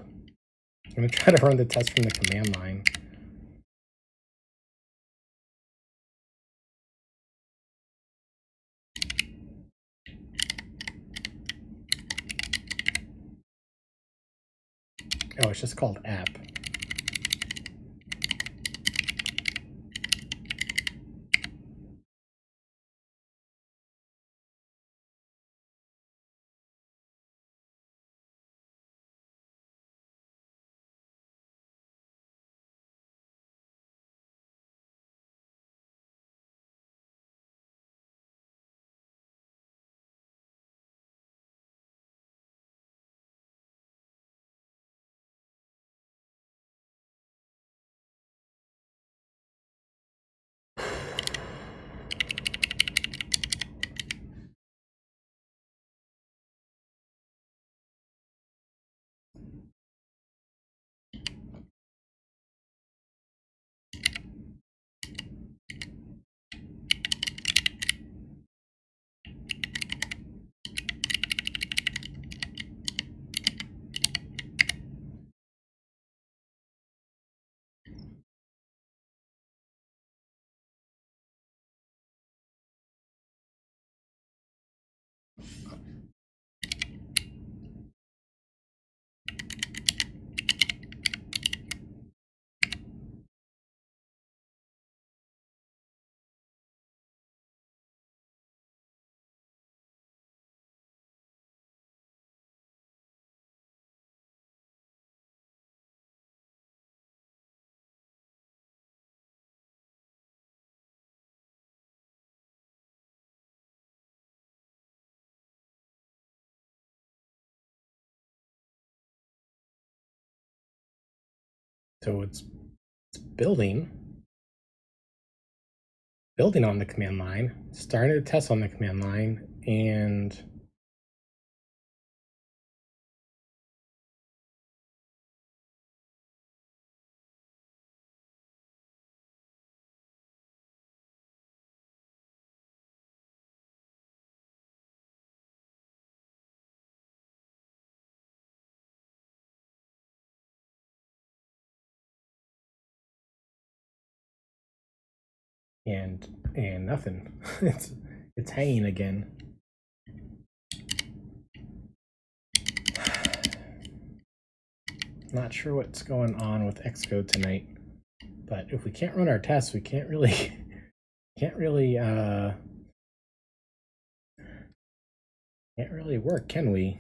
I'm going to try to run the test from the command line. Oh, it's just called app. So it's building on the command line, starting to test on the command line, and nothing. it's hanging again. Not sure what's going on with Xcode tonight, but if we can't run our tests, we can't really can't really work, can we?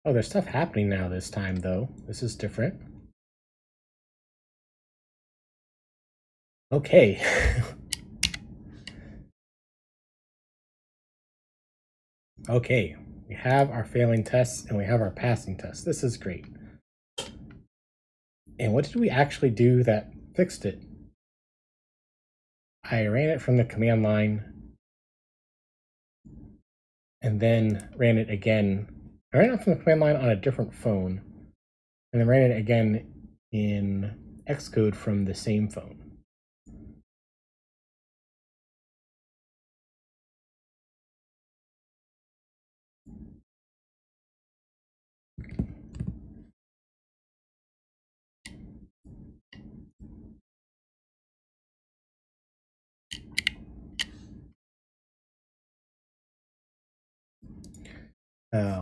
Oh, there's stuff happening now this time, though. This is different. Okay. Okay, we have our failing tests and we have our passing tests. This is great. And what did we actually do that fixed it? I ran it from the command line and then ran it again. I ran it from the command line on a different phone and then ran it again in Xcode from the same phone.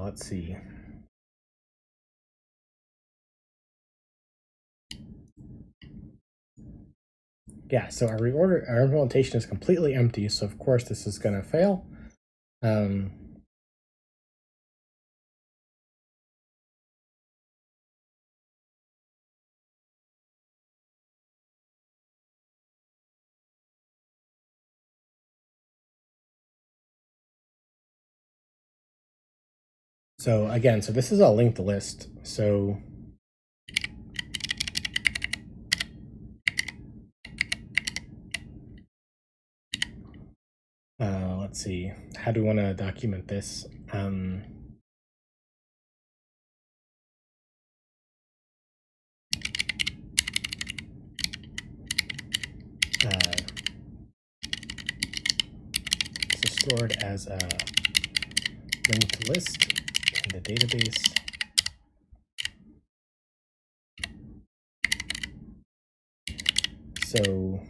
Let's see. Yeah, so our implementation is completely empty, so of course this is going to fail. So again, so this is a linked list. So let's see, how do we want to document this? This is stored as a linked list in the database. So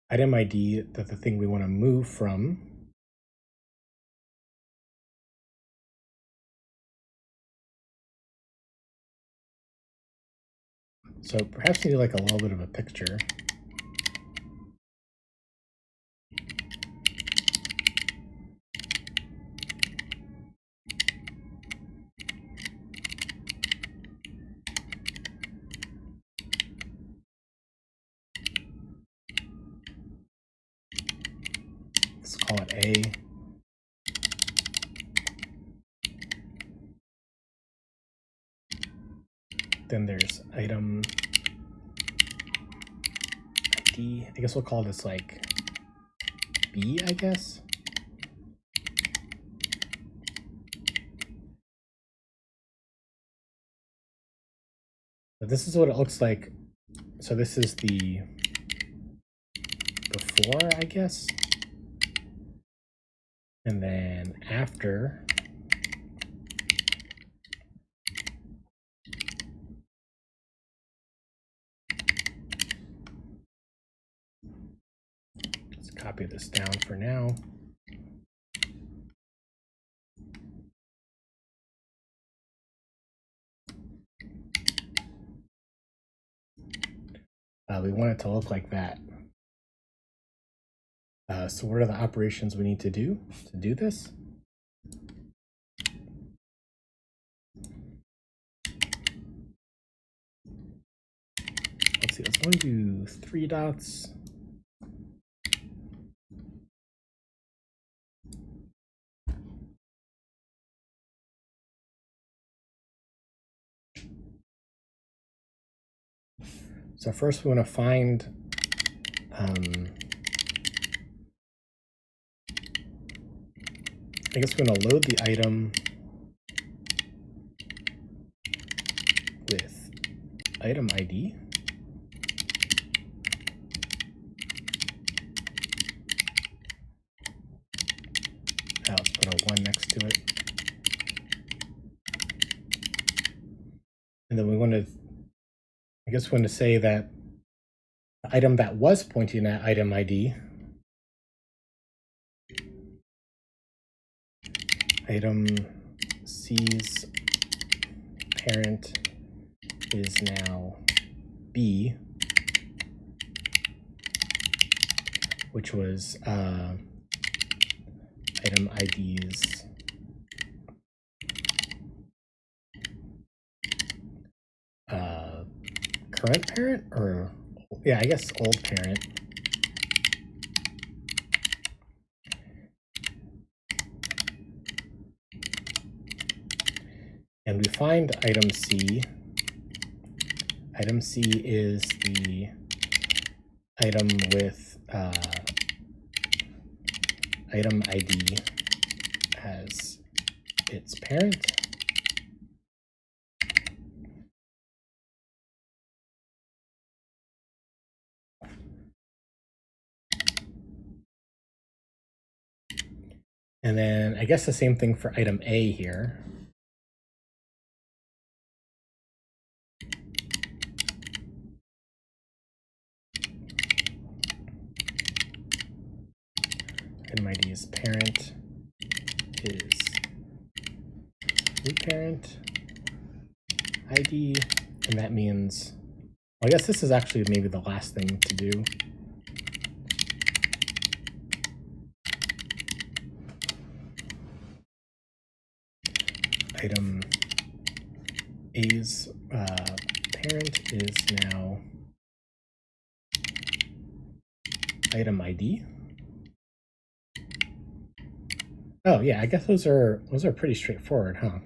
item ID, that's the thing we want to move from. So perhaps we need like a little bit of a picture. Let's call it A. Then there's item ID. I guess we'll call this like B, I guess. But this is what it looks like. So this is the before, I guess. And then after. Let's copy this down for now. We want it to look like that. So what are the operations we need to do this? Let's see, let's only do 3 dots. So first we want to find I guess we're going to load the item with item ID. Let's put a 1 next to it. And then we want to, I guess we want to say that the item that was pointing at item ID, item C's parent is now B, which was item ID's current parent, or yeah, I guess old parent. And we find item C. Item C is the item with item ID as its parent. And then I guess the same thing for item A here. Item ID's parent is new parent ID, and that means, well, I guess this is actually maybe the last thing to do. Item A's parent is now item ID. Oh yeah, I guess those are pretty straightforward, huh?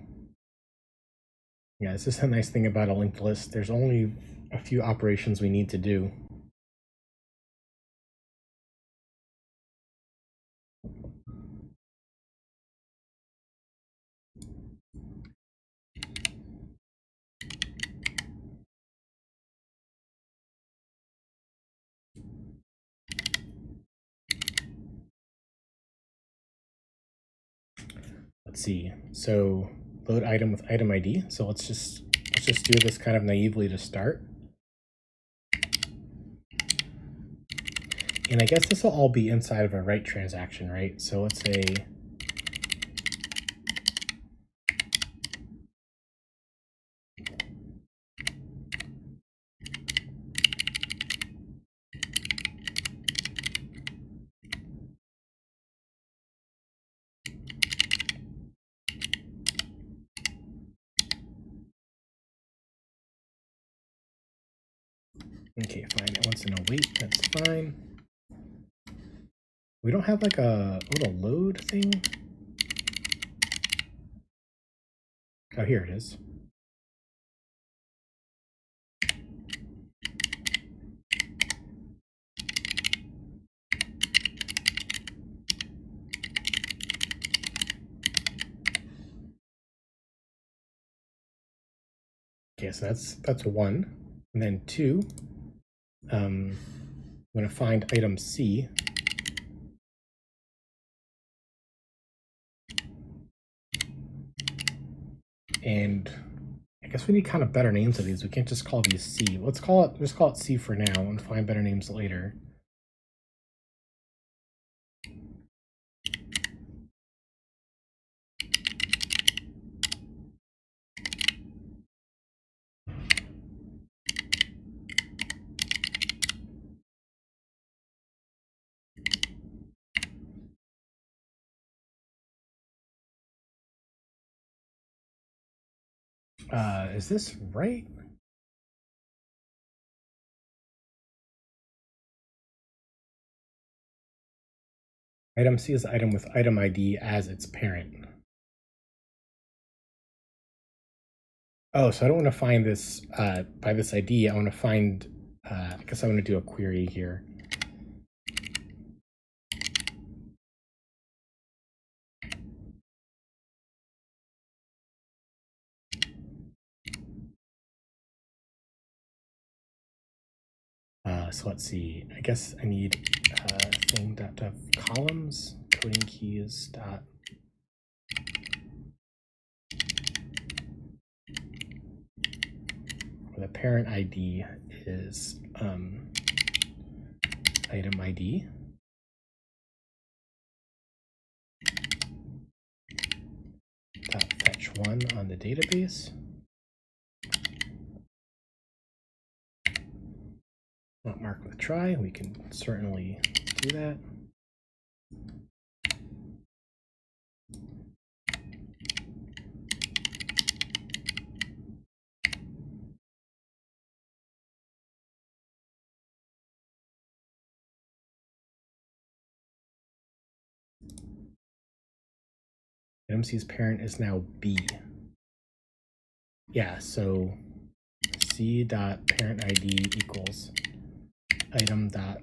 Yeah, this is a nice thing about a linked list. There's only a few operations we need to do. Let's see. So load item with item ID. So let's just do this kind of naively to start. And I guess this will all be inside of a write transaction, right? So let's say okay, fine. It wants to know wait. That's fine. We don't have like a little load thing. Oh, here it is. Okay, so that's 1. And then 2, I'm going to find item C. And I guess we need kind of better names of these. We can't just call these C. Let's just call it C for now and find better names later. Is this right? Item C is the item with item ID as its parent. Oh, so I don't want to find this by this ID. I want to find, I guess I want to do a query here. So let's see, I guess I need thing.dev columns, coding keys dot. The parent ID is item ID. Dot fetch one on the database. Not marked with try. We can certainly do that. Item C's parent is now B. Yeah, so C dot parent ID equals item dot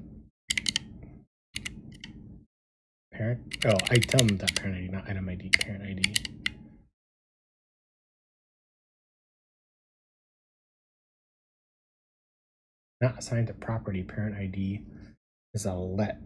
parent. Oh, item dot parent ID, not item ID, parent ID. Not assigned to property, parent ID is a let.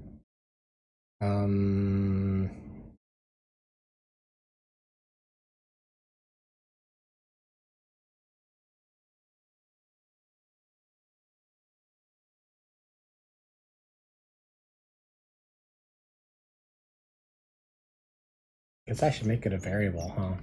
Guess I should make it a variable, huh?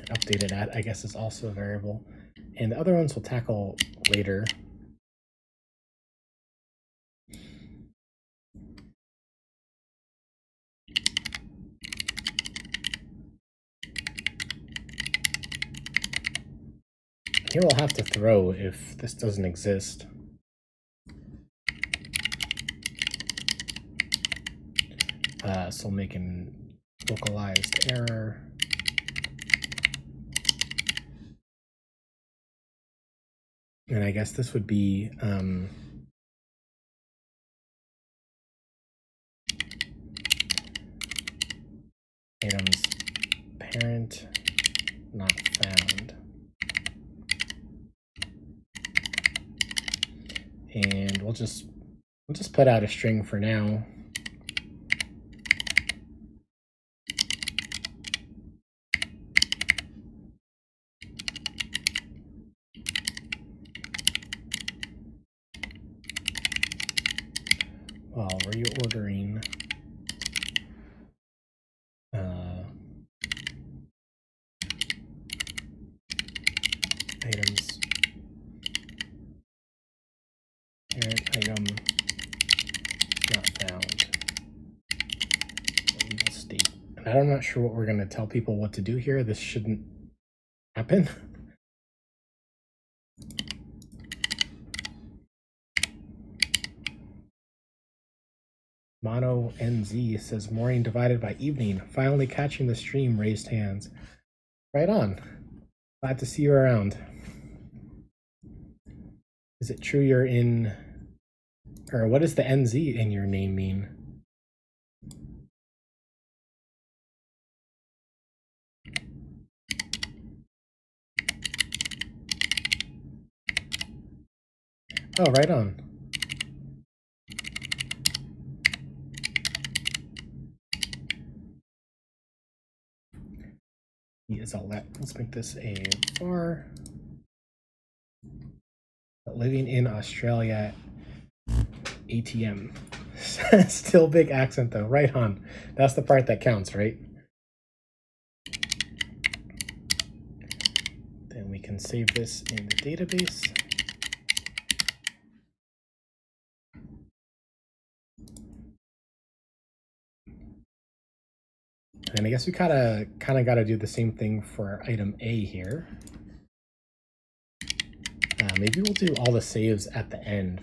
Updated at, I guess, is also a variable. And the other ones we'll tackle later. Here we'll have to throw if this doesn't exist. So we'll make an localized error. And I guess this would be items parent not found. And we'll just put out a string for now. While reordering items parent item not found. Legal state. And I'm not sure what we're going to tell people what to do here. This shouldn't happen. Mono NZ says morning divided by evening. Finally catching the stream, raised hands. Right on. Glad to see you around. Is it true you're in, or what does the NZ in your name mean? Oh, right on. Is a let. Let's make this a var. Living in Australia, ATM. Still big accent though. Right on. That's the part that counts, right? Then we can save this in the database. And I guess we kind of got to do the same thing for item A here. Maybe we'll do all the saves at the end.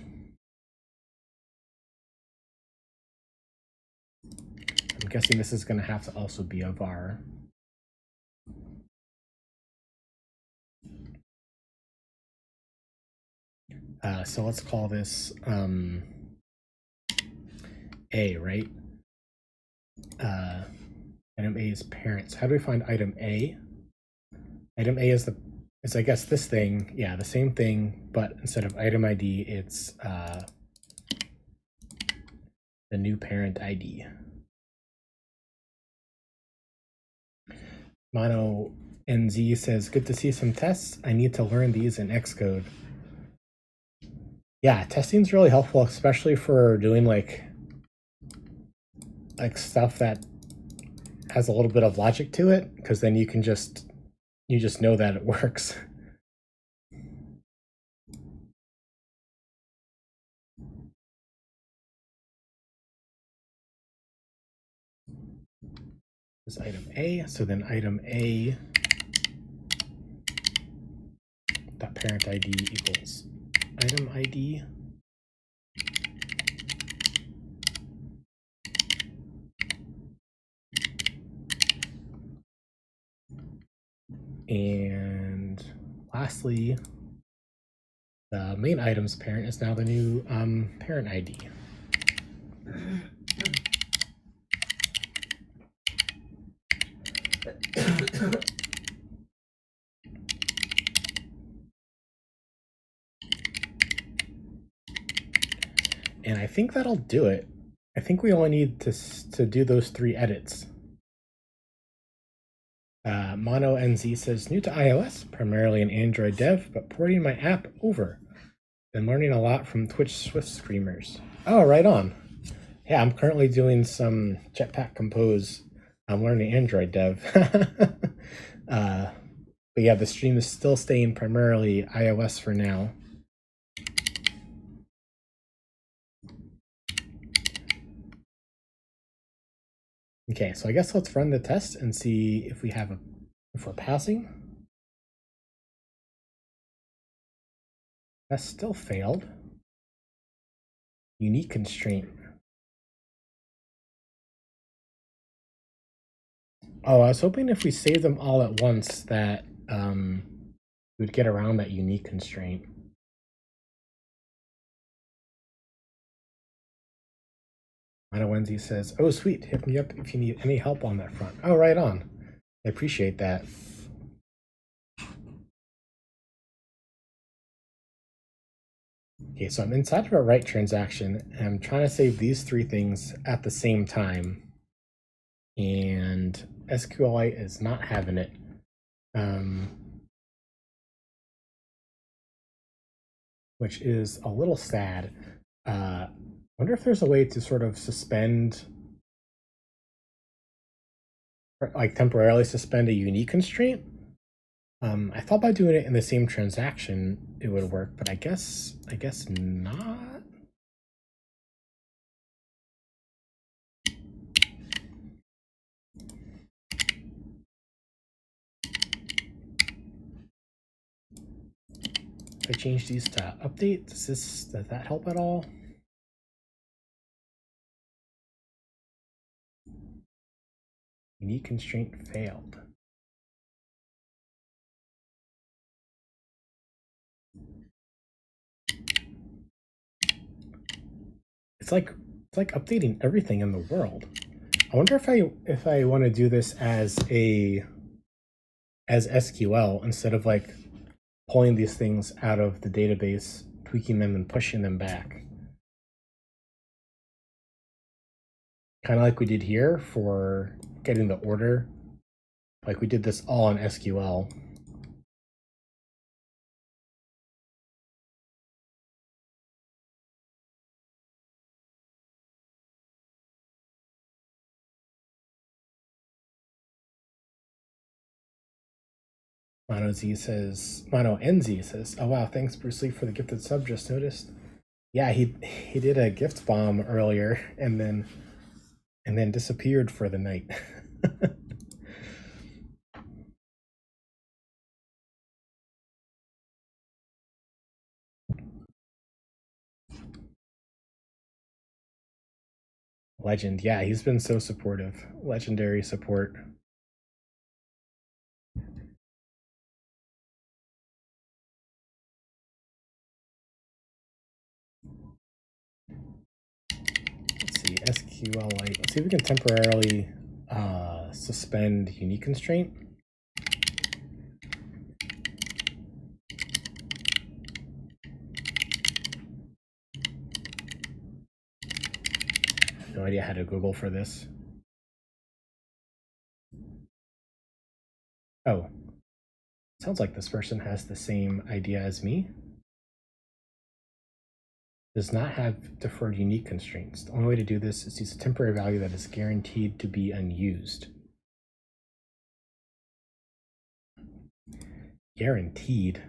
I'm guessing this is going to have to also be a var. So let's call this A, right? Item A is parents. How do we find item A? Item A is I guess this thing, yeah, the same thing, but instead of item ID, it's the new parent ID. Mono NZ says, good to see some tests. I need to learn these in Xcode. Yeah, testing is really helpful, especially for doing like stuff that has a little bit of logic to it, because then you just know that it works. This is item A, so then item A dot parent ID equals item ID. And lastly, the main item's parent is now the new parent ID. And I think that'll do it. I think we only need to do those 3 edits. Mono NZ says, new to iOS, primarily an Android dev, but porting my app over. Been learning a lot from Twitch Swift streamers. Oh, right on. Yeah, I'm currently doing some Jetpack Compose. I'm learning Android dev. But yeah, the stream is still staying primarily iOS for now. Okay, so I guess let's run the test and see if we're passing. That still failed. Unique constraint. Oh, I was hoping if we save them all at once that we'd get around that unique constraint. Anna Wendy says, oh, sweet, hit me up if you need any help on that front. Oh, right on. I appreciate that. Okay, so I'm inside of a write transaction, and I'm trying to save these 3 things at the same time. And SQLite is not having it. Which is a little sad. Wonder if there's a way to sort of suspend, like temporarily suspend a unique constraint. I thought by doing it in the same transaction it would work, but I guess not. If I change these to update, does that help at all? Unique constraint failed. It's like updating everything in the world. I wonder if I want to do this as SQL instead of like pulling these things out of the database, tweaking them and pushing them back. Kind of like we did here for getting the order. Like we did this all in SQL. Mono NZ says, oh wow, thanks Bruce Lee for the gifted sub, just noticed. Yeah, he did a gift bomb earlier and then disappeared for the night. Legend, yeah, he's been so supportive. Legendary support. Let's see, SQLite. Let's see if we can temporarily suspend unique constraint. No idea how to Google for this. Oh, sounds like this person has the same idea as me. Does not have deferred unique constraints. The only way to do this is to use a temporary value that is guaranteed to be unused. Guaranteed.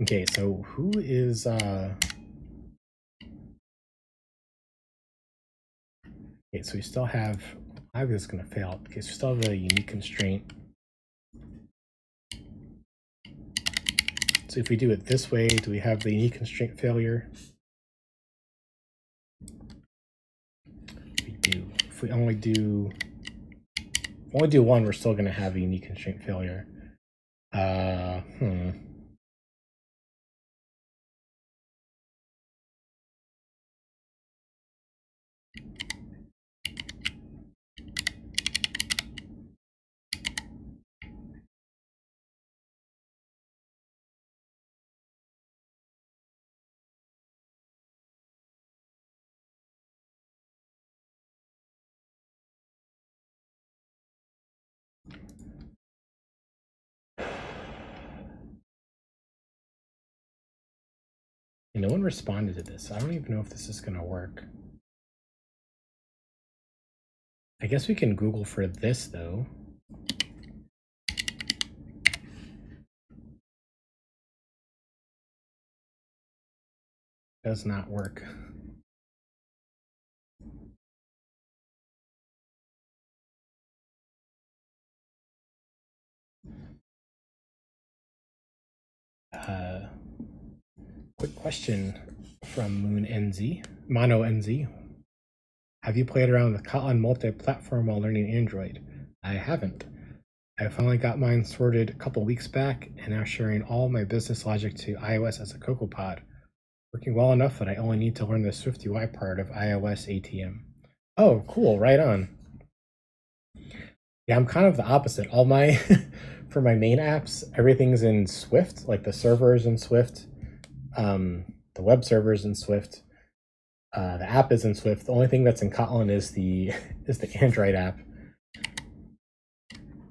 Okay, so who is okay, so we still have, I was gonna fail. Okay, so we still have the unique constraint. So if we do it this way, do we have the unique constraint failure? We do. If we only do one, we're still gonna have a unique constraint failure. And no one responded to this. I don't even know if this is gonna work. I guess we can Google for this though. Does not work. Quick question from Mono NZ. Have you played around with Kotlin multi-platform while learning Android? I haven't. I finally got mine sorted a couple weeks back and now sharing all my business logic to iOS as a CocoaPod. Working well enough that I only need to learn the Swift UI part of iOS ATM. Oh, cool, right on. Yeah, I'm kind of the opposite. All my, for my main apps, everything's in Swift, like the servers in Swift, the web servers in Swift, the app is in Swift. The only thing that's in Kotlin is the is the Android app,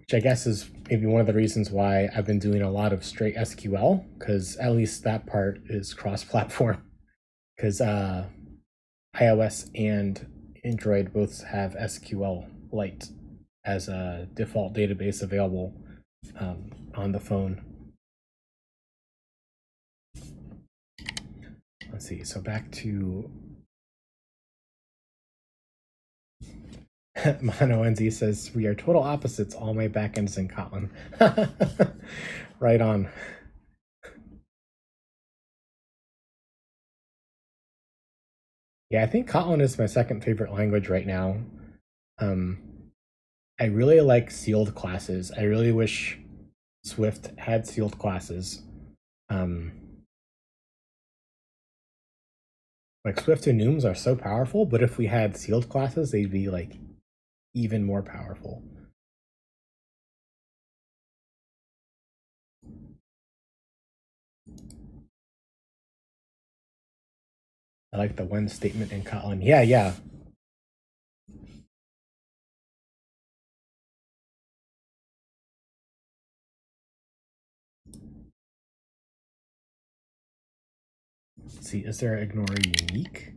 which I guess is maybe one of the reasons why I've been doing a lot of straight SQL, because at least that part is cross-platform. Because iOS and Android both have SQLite as a default database available on the phone. Let's see. So back to Mono NZ says, we are total opposites. All my backends in Kotlin. Right on. Yeah, I think Kotlin is my second favorite language right now. I really like sealed classes. I really wish Swift had sealed classes. Like Swift enums are so powerful, but if we had sealed classes, they'd be like even more powerful. I like the when statement in Kotlin. Yeah, yeah. Let's see, is there ignore unique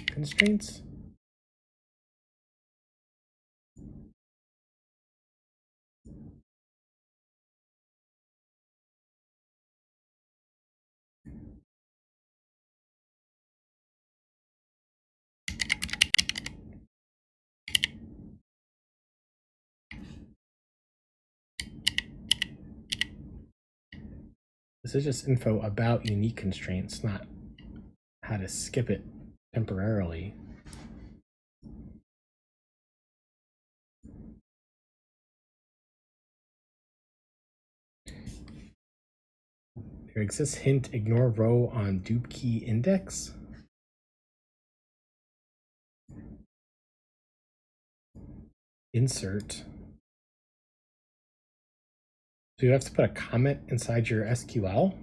constraints? This is just info about unique constraints, not how to skip it temporarily. There exists hint ignore row on dupe key index. Insert. So you have to put a comment inside your SQL.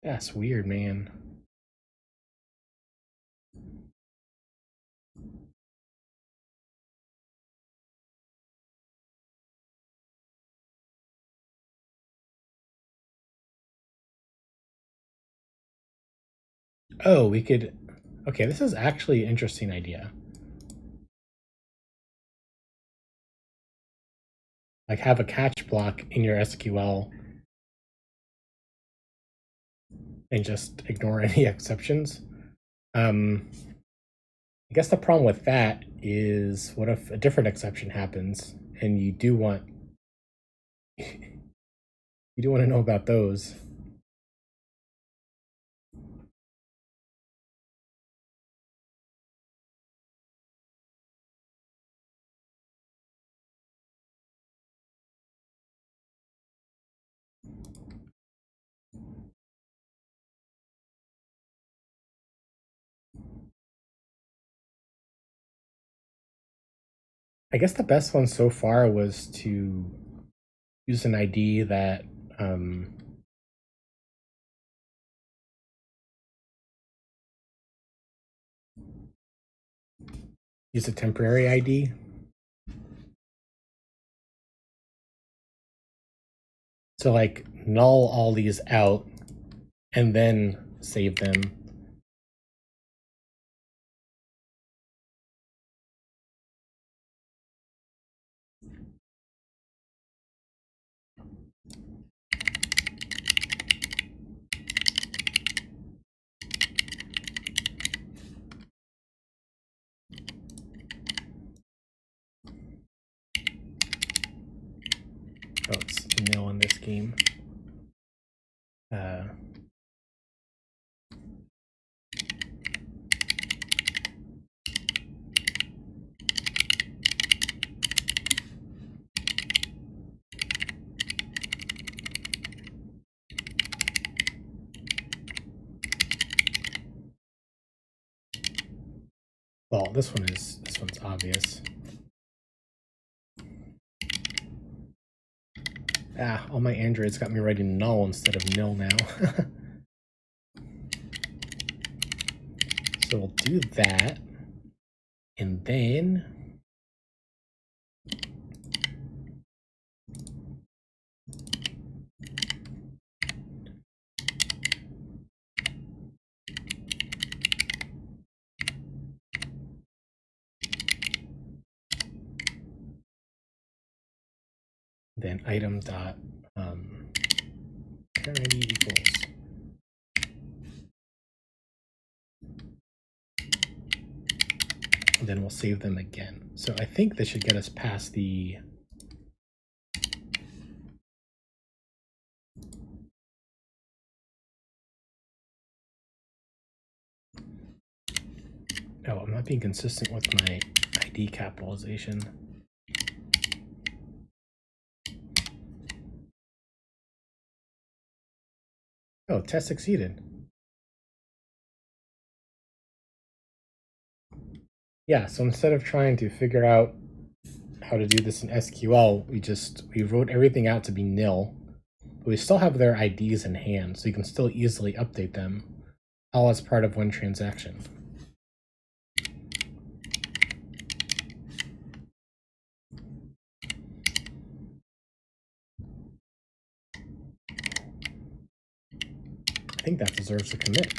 That's weird, man. Oh, we could. Okay, this is actually an interesting idea. Like have a catch block in your SQL and just ignore any exceptions. I guess the problem with that is what if a different exception happens and you do want to know about those. I guess the best one so far was to use an ID that use a temporary ID. So like null all these out and then save them. Oh, it's nil in this game. Well, this one's obvious. All my Androids got me writing null instead of nil now. So we'll do that. And then item dot current ID equals. And then we'll save them again. So I think this should get us past the oh, I'm not being consistent with my ID capitalization. Oh, test succeeded. Yeah, so instead of trying to figure out how to do this in SQL, we wrote everything out to be nil, but we still have their IDs in hand, so you can still easily update them, all as part of one transaction. think that deserves a commit.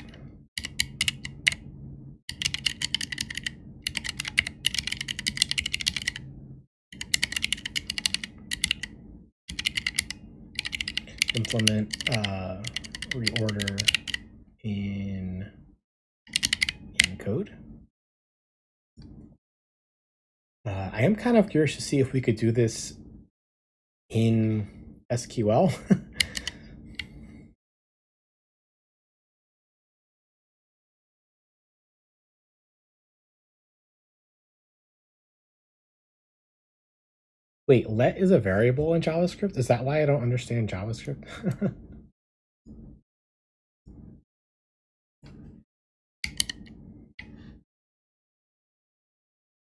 Implement reorder in code. I am kind of curious to see if we could do this in SQL. Wait, let is a variable in JavaScript? Is that why I don't understand JavaScript?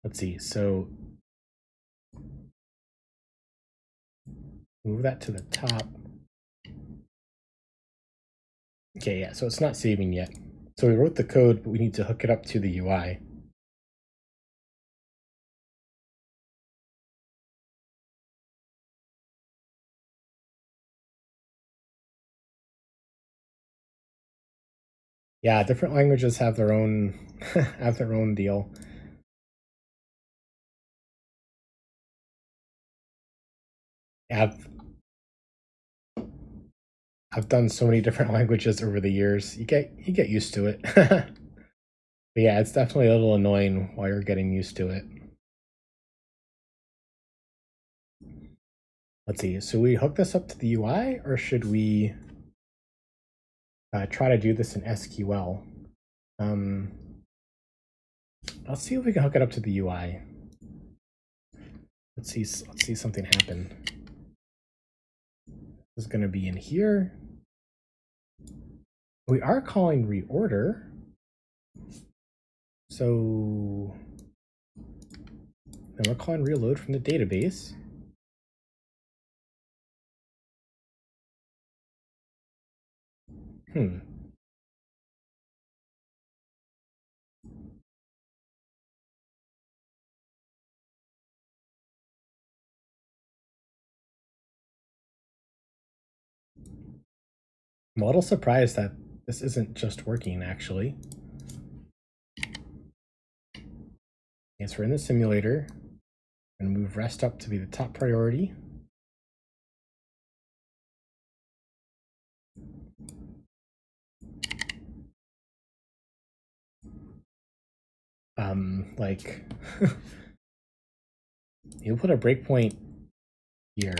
Let's see, so move that to the top. Okay, yeah, so it's not saving yet. So we wrote the code, but we need to hook it up to the UI. Yeah, different languages have their own have their own deal. I've done so many different languages over the years. You get used to it. But yeah, it's definitely a little annoying while you're getting used to it. Let's see. So we hook this up to the UI, or should we try to do this in SQL? Let's see if we can hook it up to the UI. Let's see something happen. This is going to be in here. We are calling reorder. So then we're calling reload from the database. I'm a little surprised that this isn't just working, actually. Okay, so we're in the simulator and move rest up to be the top priority. Like, you put a breakpoint here.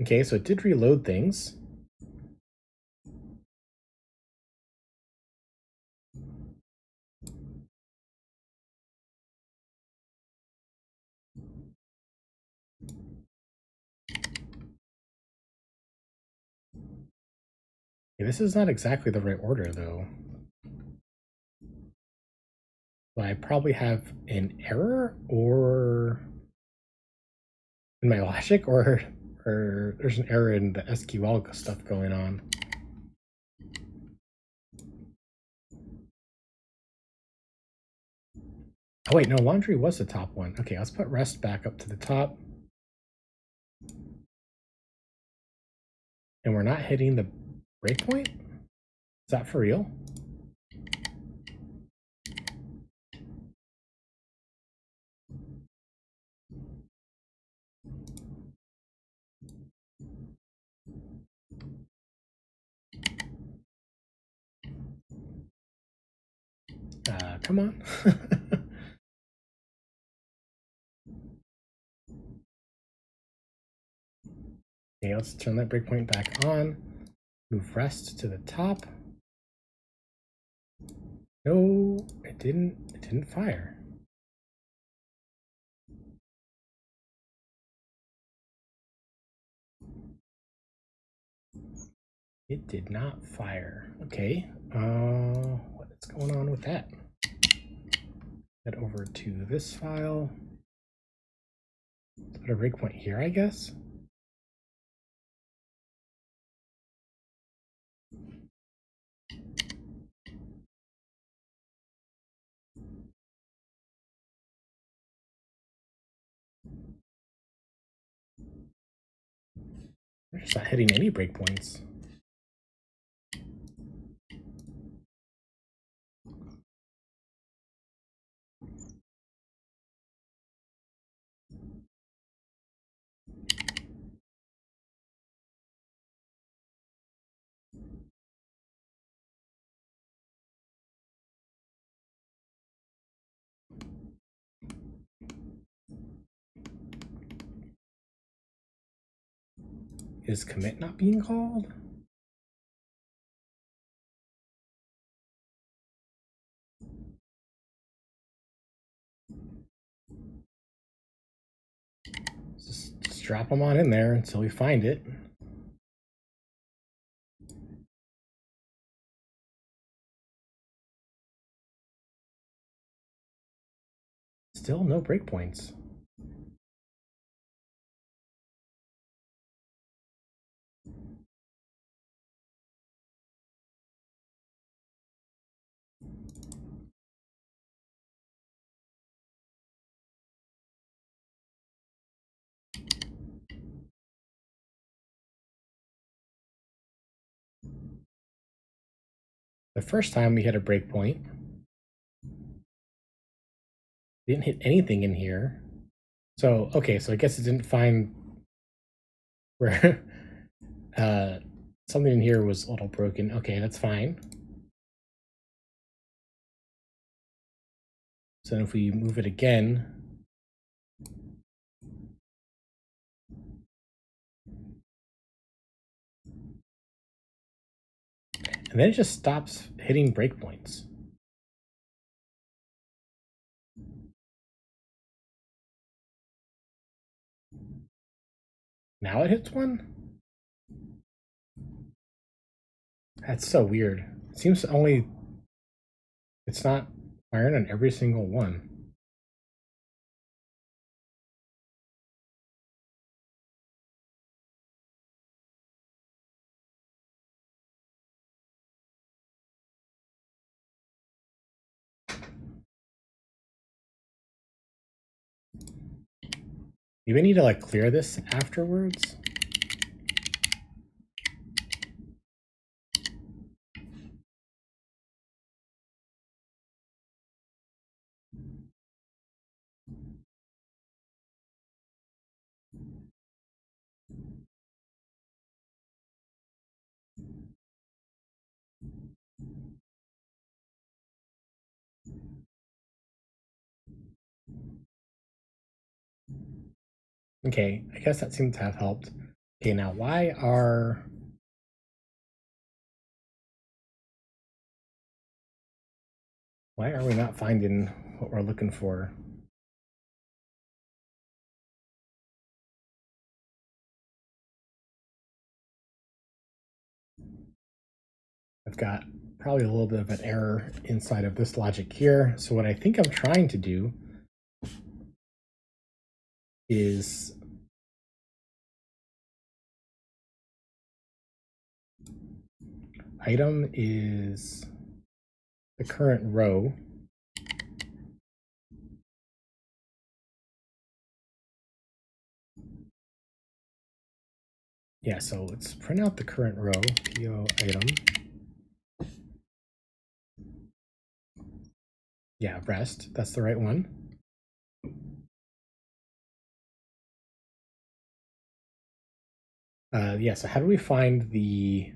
Okay, so it did reload things. Okay, this is not exactly the right order, though. So I probably have an error or in my logic, or there's an error in the SQL stuff going on. Oh wait, no, laundry was the top one. Okay, let's put rest back up to the top. And we're not hitting the breakpoint? Is that for real? Come on. Okay, let's turn that breakpoint back on. Move rest to the top. No, it didn't fire. It did not fire. Okay. What is going on with that? Head over to this file. Put a breakpoint here, I guess. We're just not hitting any breakpoints. Is commit not being called? Just drop them on in there until we find it. Still no breakpoints. The first time we hit a breakpoint, didn't hit anything in here. So, okay, so I guess it didn't find where something in here was a little broken. Okay, that's fine. So if we move it again, and then it just stops hitting breakpoints. Now it hits one? That's so weird. It seems only it's not firing on every single one. You may need to like clear this afterwards. Okay, I guess that seemed to have helped. Okay, now why are we not finding what we're looking for? I've got probably a little bit of an error inside of this logic here. So what I think I'm trying to do is item is the current row. Yeah, so let's print out the current row, PO item. Yeah, rest, that's the right one. Yeah, so how do we find the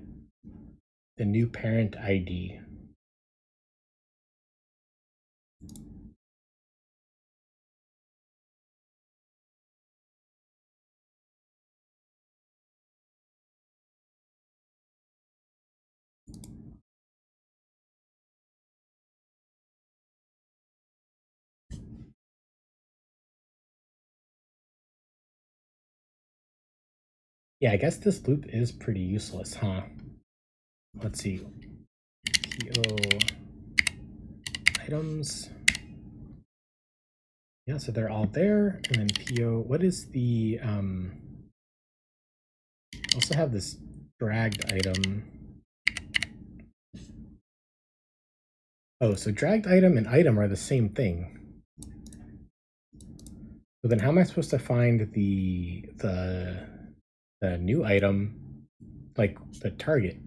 new parent ID? Yeah, I guess this loop is pretty useless, huh? Let's see. PO items. Yeah, so they're all there. And then PO, what is the, also have this dragged item. Oh, so dragged item and item are the same thing. So then how am I supposed to find the the new item, like the target.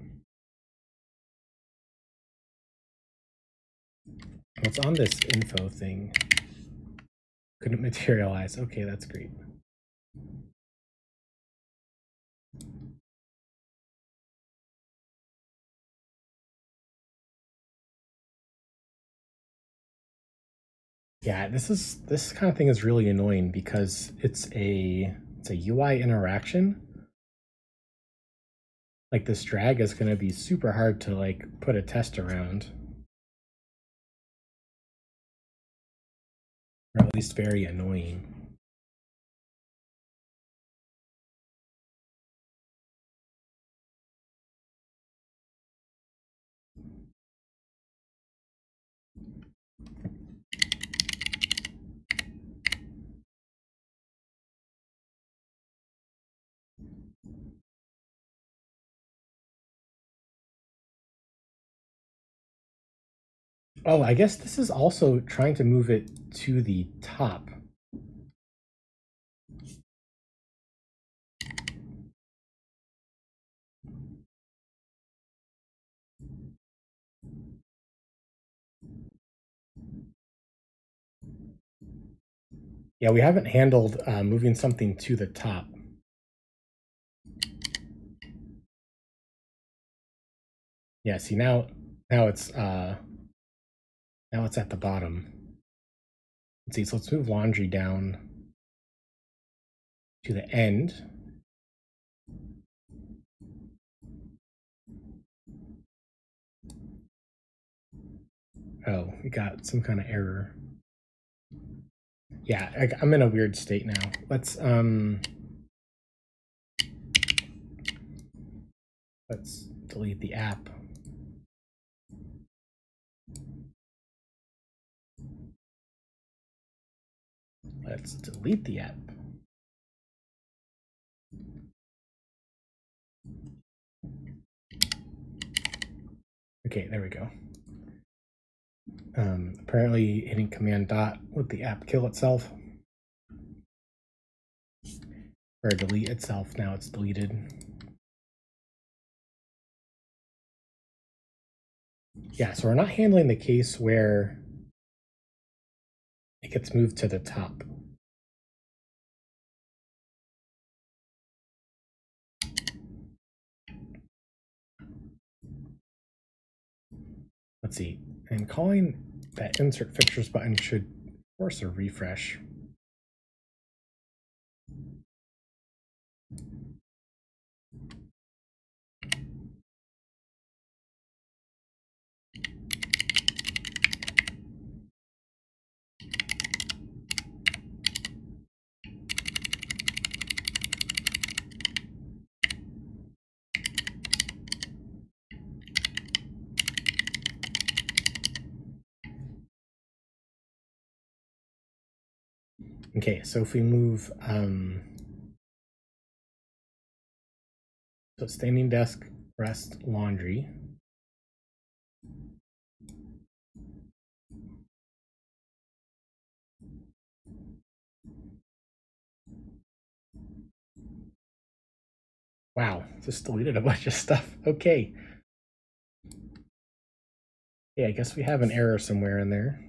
What's on this info thing? Couldn't materialize. Okay, that's great. Yeah, this kind of thing is really annoying because it's a UI interaction. Like this drag is going to be super hard to like put a test around, or at least very annoying. Oh, I guess this is also trying to move it to the top. Yeah, we haven't handled moving something to the top. Yeah, see now it's at the bottom. Let's see, so let's move laundry down to the end. Oh, we got some kind of error. Yeah, I'm in a weird state now. Let's delete the app. Let's delete the app. Okay, there we go. Apparently hitting Command dot let the app kill itself. Or delete itself, now it's deleted. Yeah, so we're not handling the case where it gets moved to the top. Let's see, and calling that insert fixtures button should force a refresh. Okay, so if we move so standing desk, rest, laundry. Wow, just deleted a bunch of stuff. Okay. Yeah, I guess we have an error somewhere in there.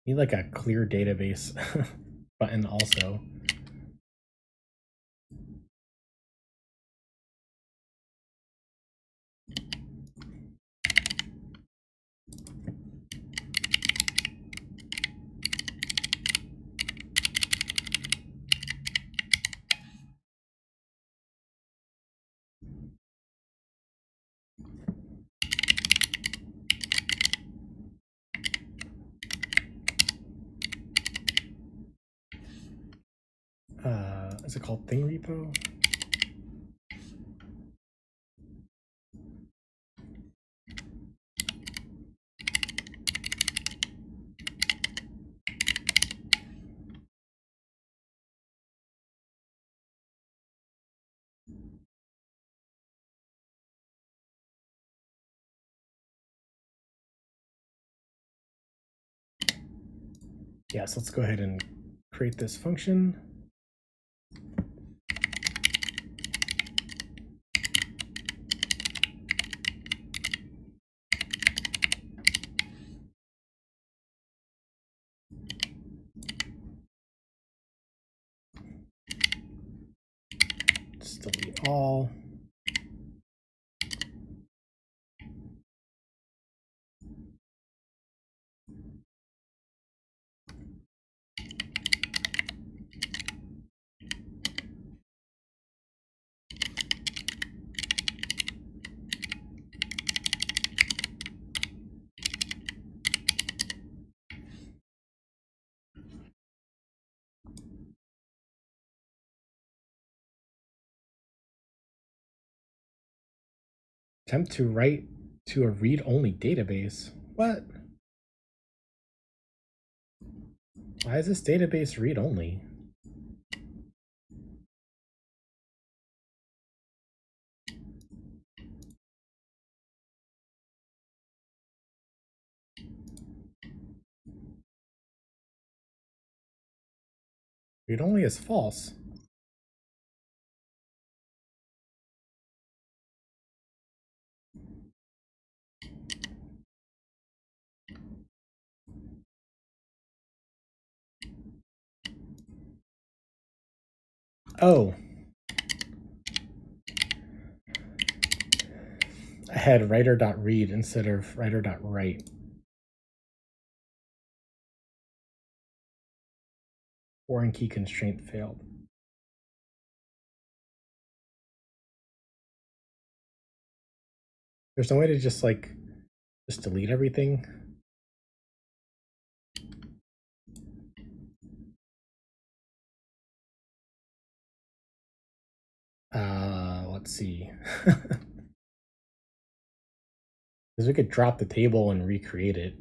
Need like a clear database button also. Is it called thing repo? Yeah, so let's go ahead and create this function. Just delete all. Attempt to write to a read-only database. What? Why is this database read-only? Read-only is false. Oh. I had writer.read instead of writer.write. Foreign key constraint failed. There's no way to just delete everything. Let's see. Because we could drop the table and recreate it.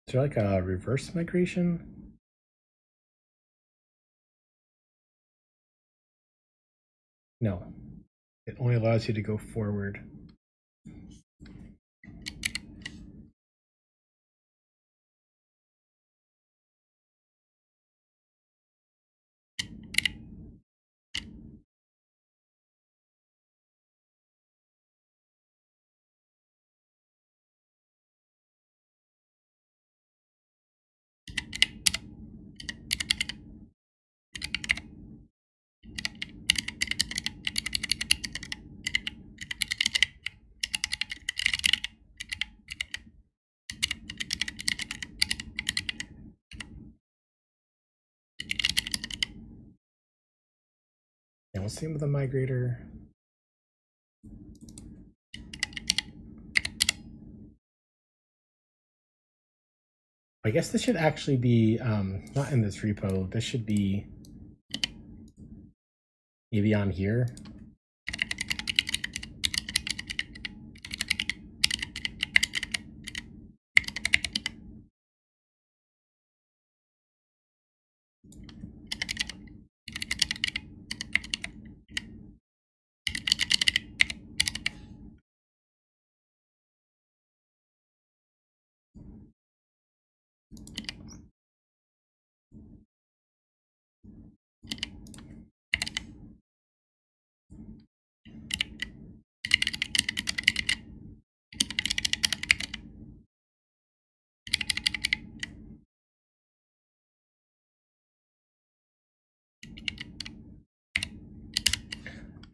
Is there like a reverse migration? No. It only allows you to go forward. And we'll see with the migrator. I guess this should actually be not in this repo. This should be maybe on here.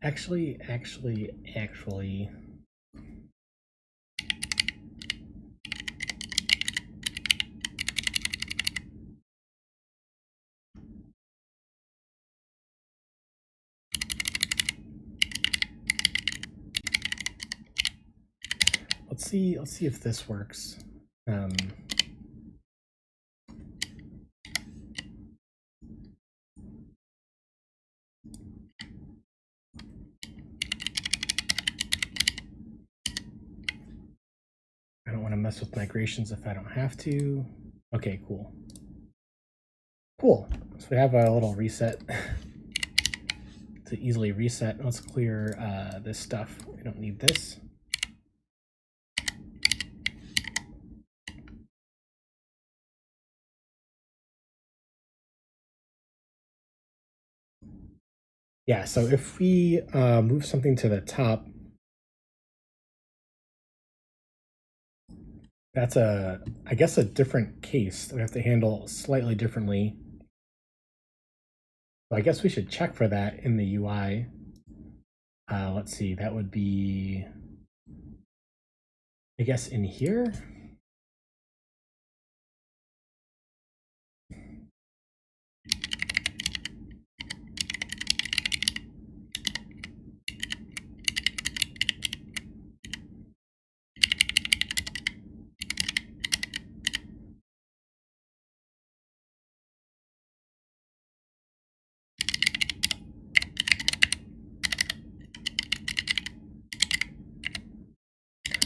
Actually. Let's see if this works. mess with migrations if I don't have to. Okay, cool. Cool. So we have a little reset to easily reset. Let's clear this stuff. We don't need this. Yeah, so if we move something to the top, that's I guess a different case that we have to handle slightly differently. So I guess we should check for that in the UI. Let's see, that would be, I guess, in here.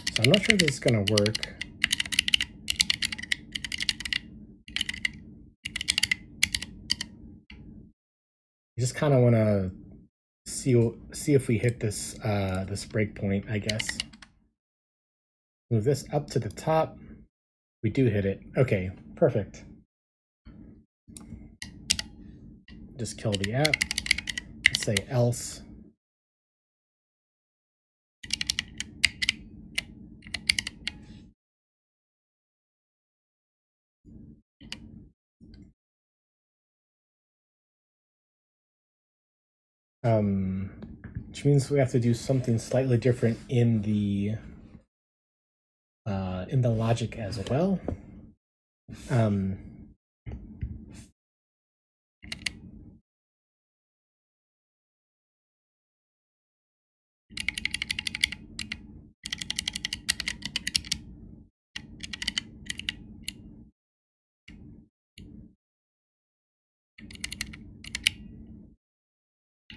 So I'm not sure this is going to work. You just kind of want to see if we hit this this breakpoint, I guess. Move this up to the top. We do hit it. Okay, perfect. Just kill the app. Let's say else. Which means we have to do something slightly different in the logic as well.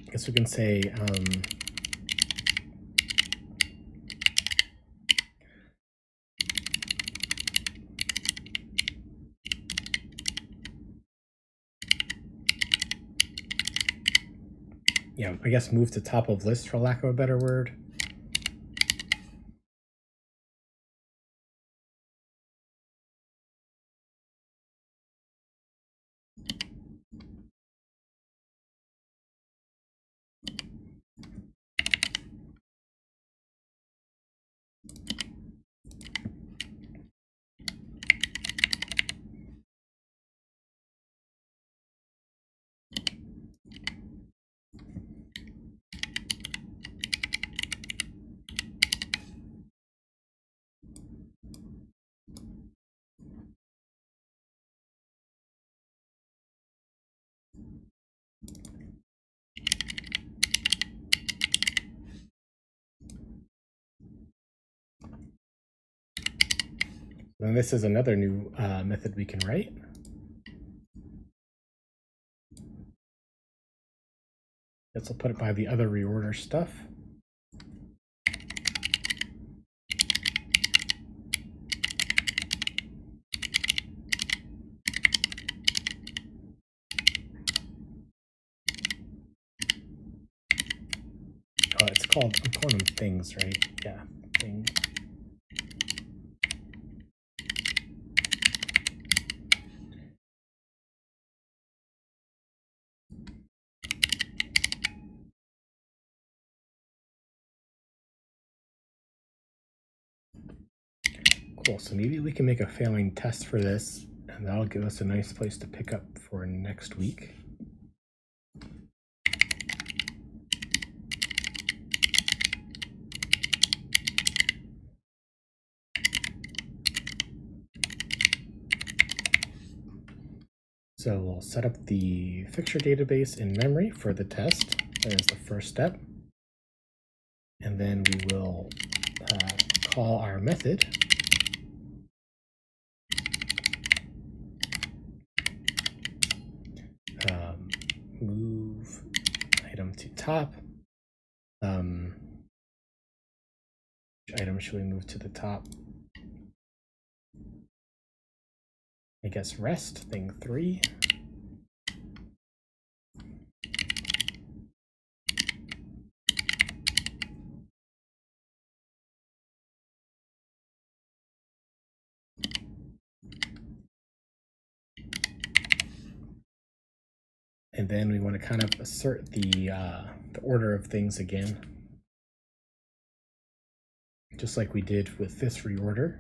I guess we can say yeah, I guess move to top of list for lack of a better word. And this is another new method we can write. Guess I'll put it by the other reorder stuff. Oh, it's called, I'm calling them things, right? Yeah, thing. Cool, so maybe we can make a failing test for this, and that'll give us a nice place to pick up for next week. So we'll set up the fixture database in memory for the test. There's the first step. And then we will call our method. Move item to top. Which item should we move to the top? I guess rest thing 3. And then we want to kind of assert the order of things again, just like we did with this reorder.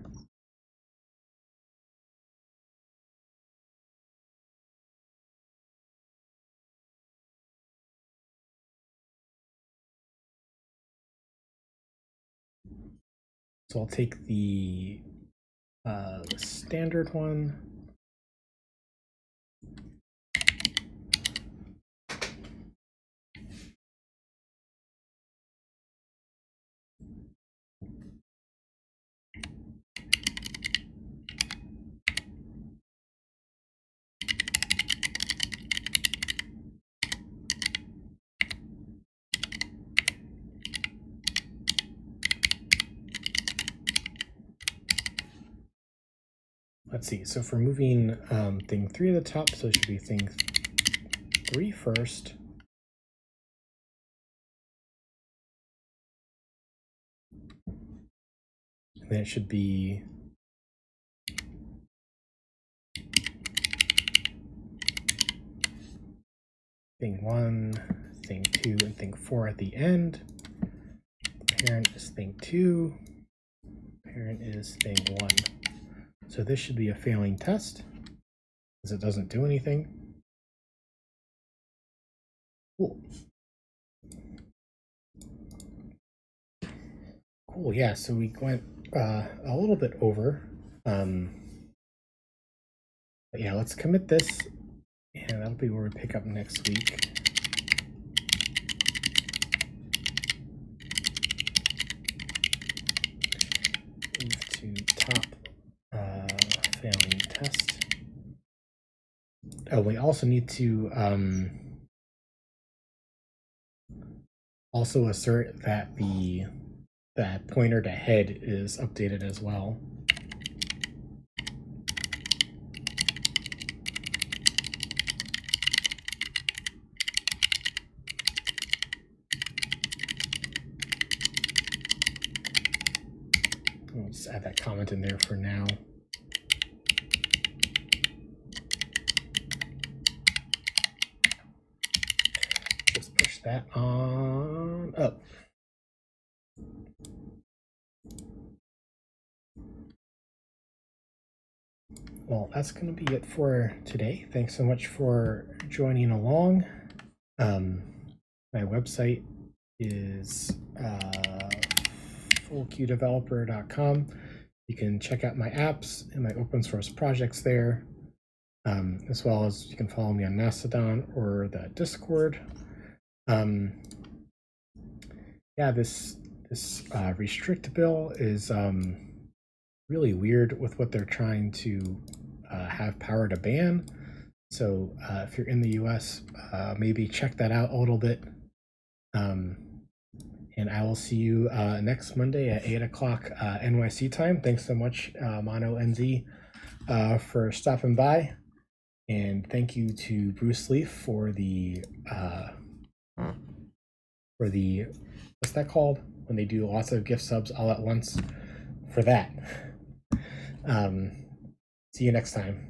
So I'll take the standard one. Let's see, so for moving thing 3 to the top, so it should be thing 3 first. And then it should be thing 1, thing 2, and thing 4 at the end. Parent is thing 2, parent is thing 1. So this should be a failing test, because it doesn't do anything. Cool. Cool, yeah, so we went a little bit over. But yeah, let's commit this, and that'll be where we pick up next week. Move to top failing test. Oh, we also need to also assert that that pointer to head is updated as well. I'll just add that comment in there for now. Just push that on up. Well, that's going to be it for today. Thanks so much for joining along. My website is fullqdeveloper.com. You can check out my apps and my open source projects there, as well as you can follow me on Mastodon or the Discord. Yeah, this restrict bill is really weird with what they're trying to have power to ban. So if you're in the US, maybe check that out a little bit. And I will see you next Monday at 8 o'clock NYC time. Thanks so much, Mono NZ, for stopping by. And thank you to Bruce Leaf for the what's that called? When they do lots of gift subs all at once, for that. See you next time.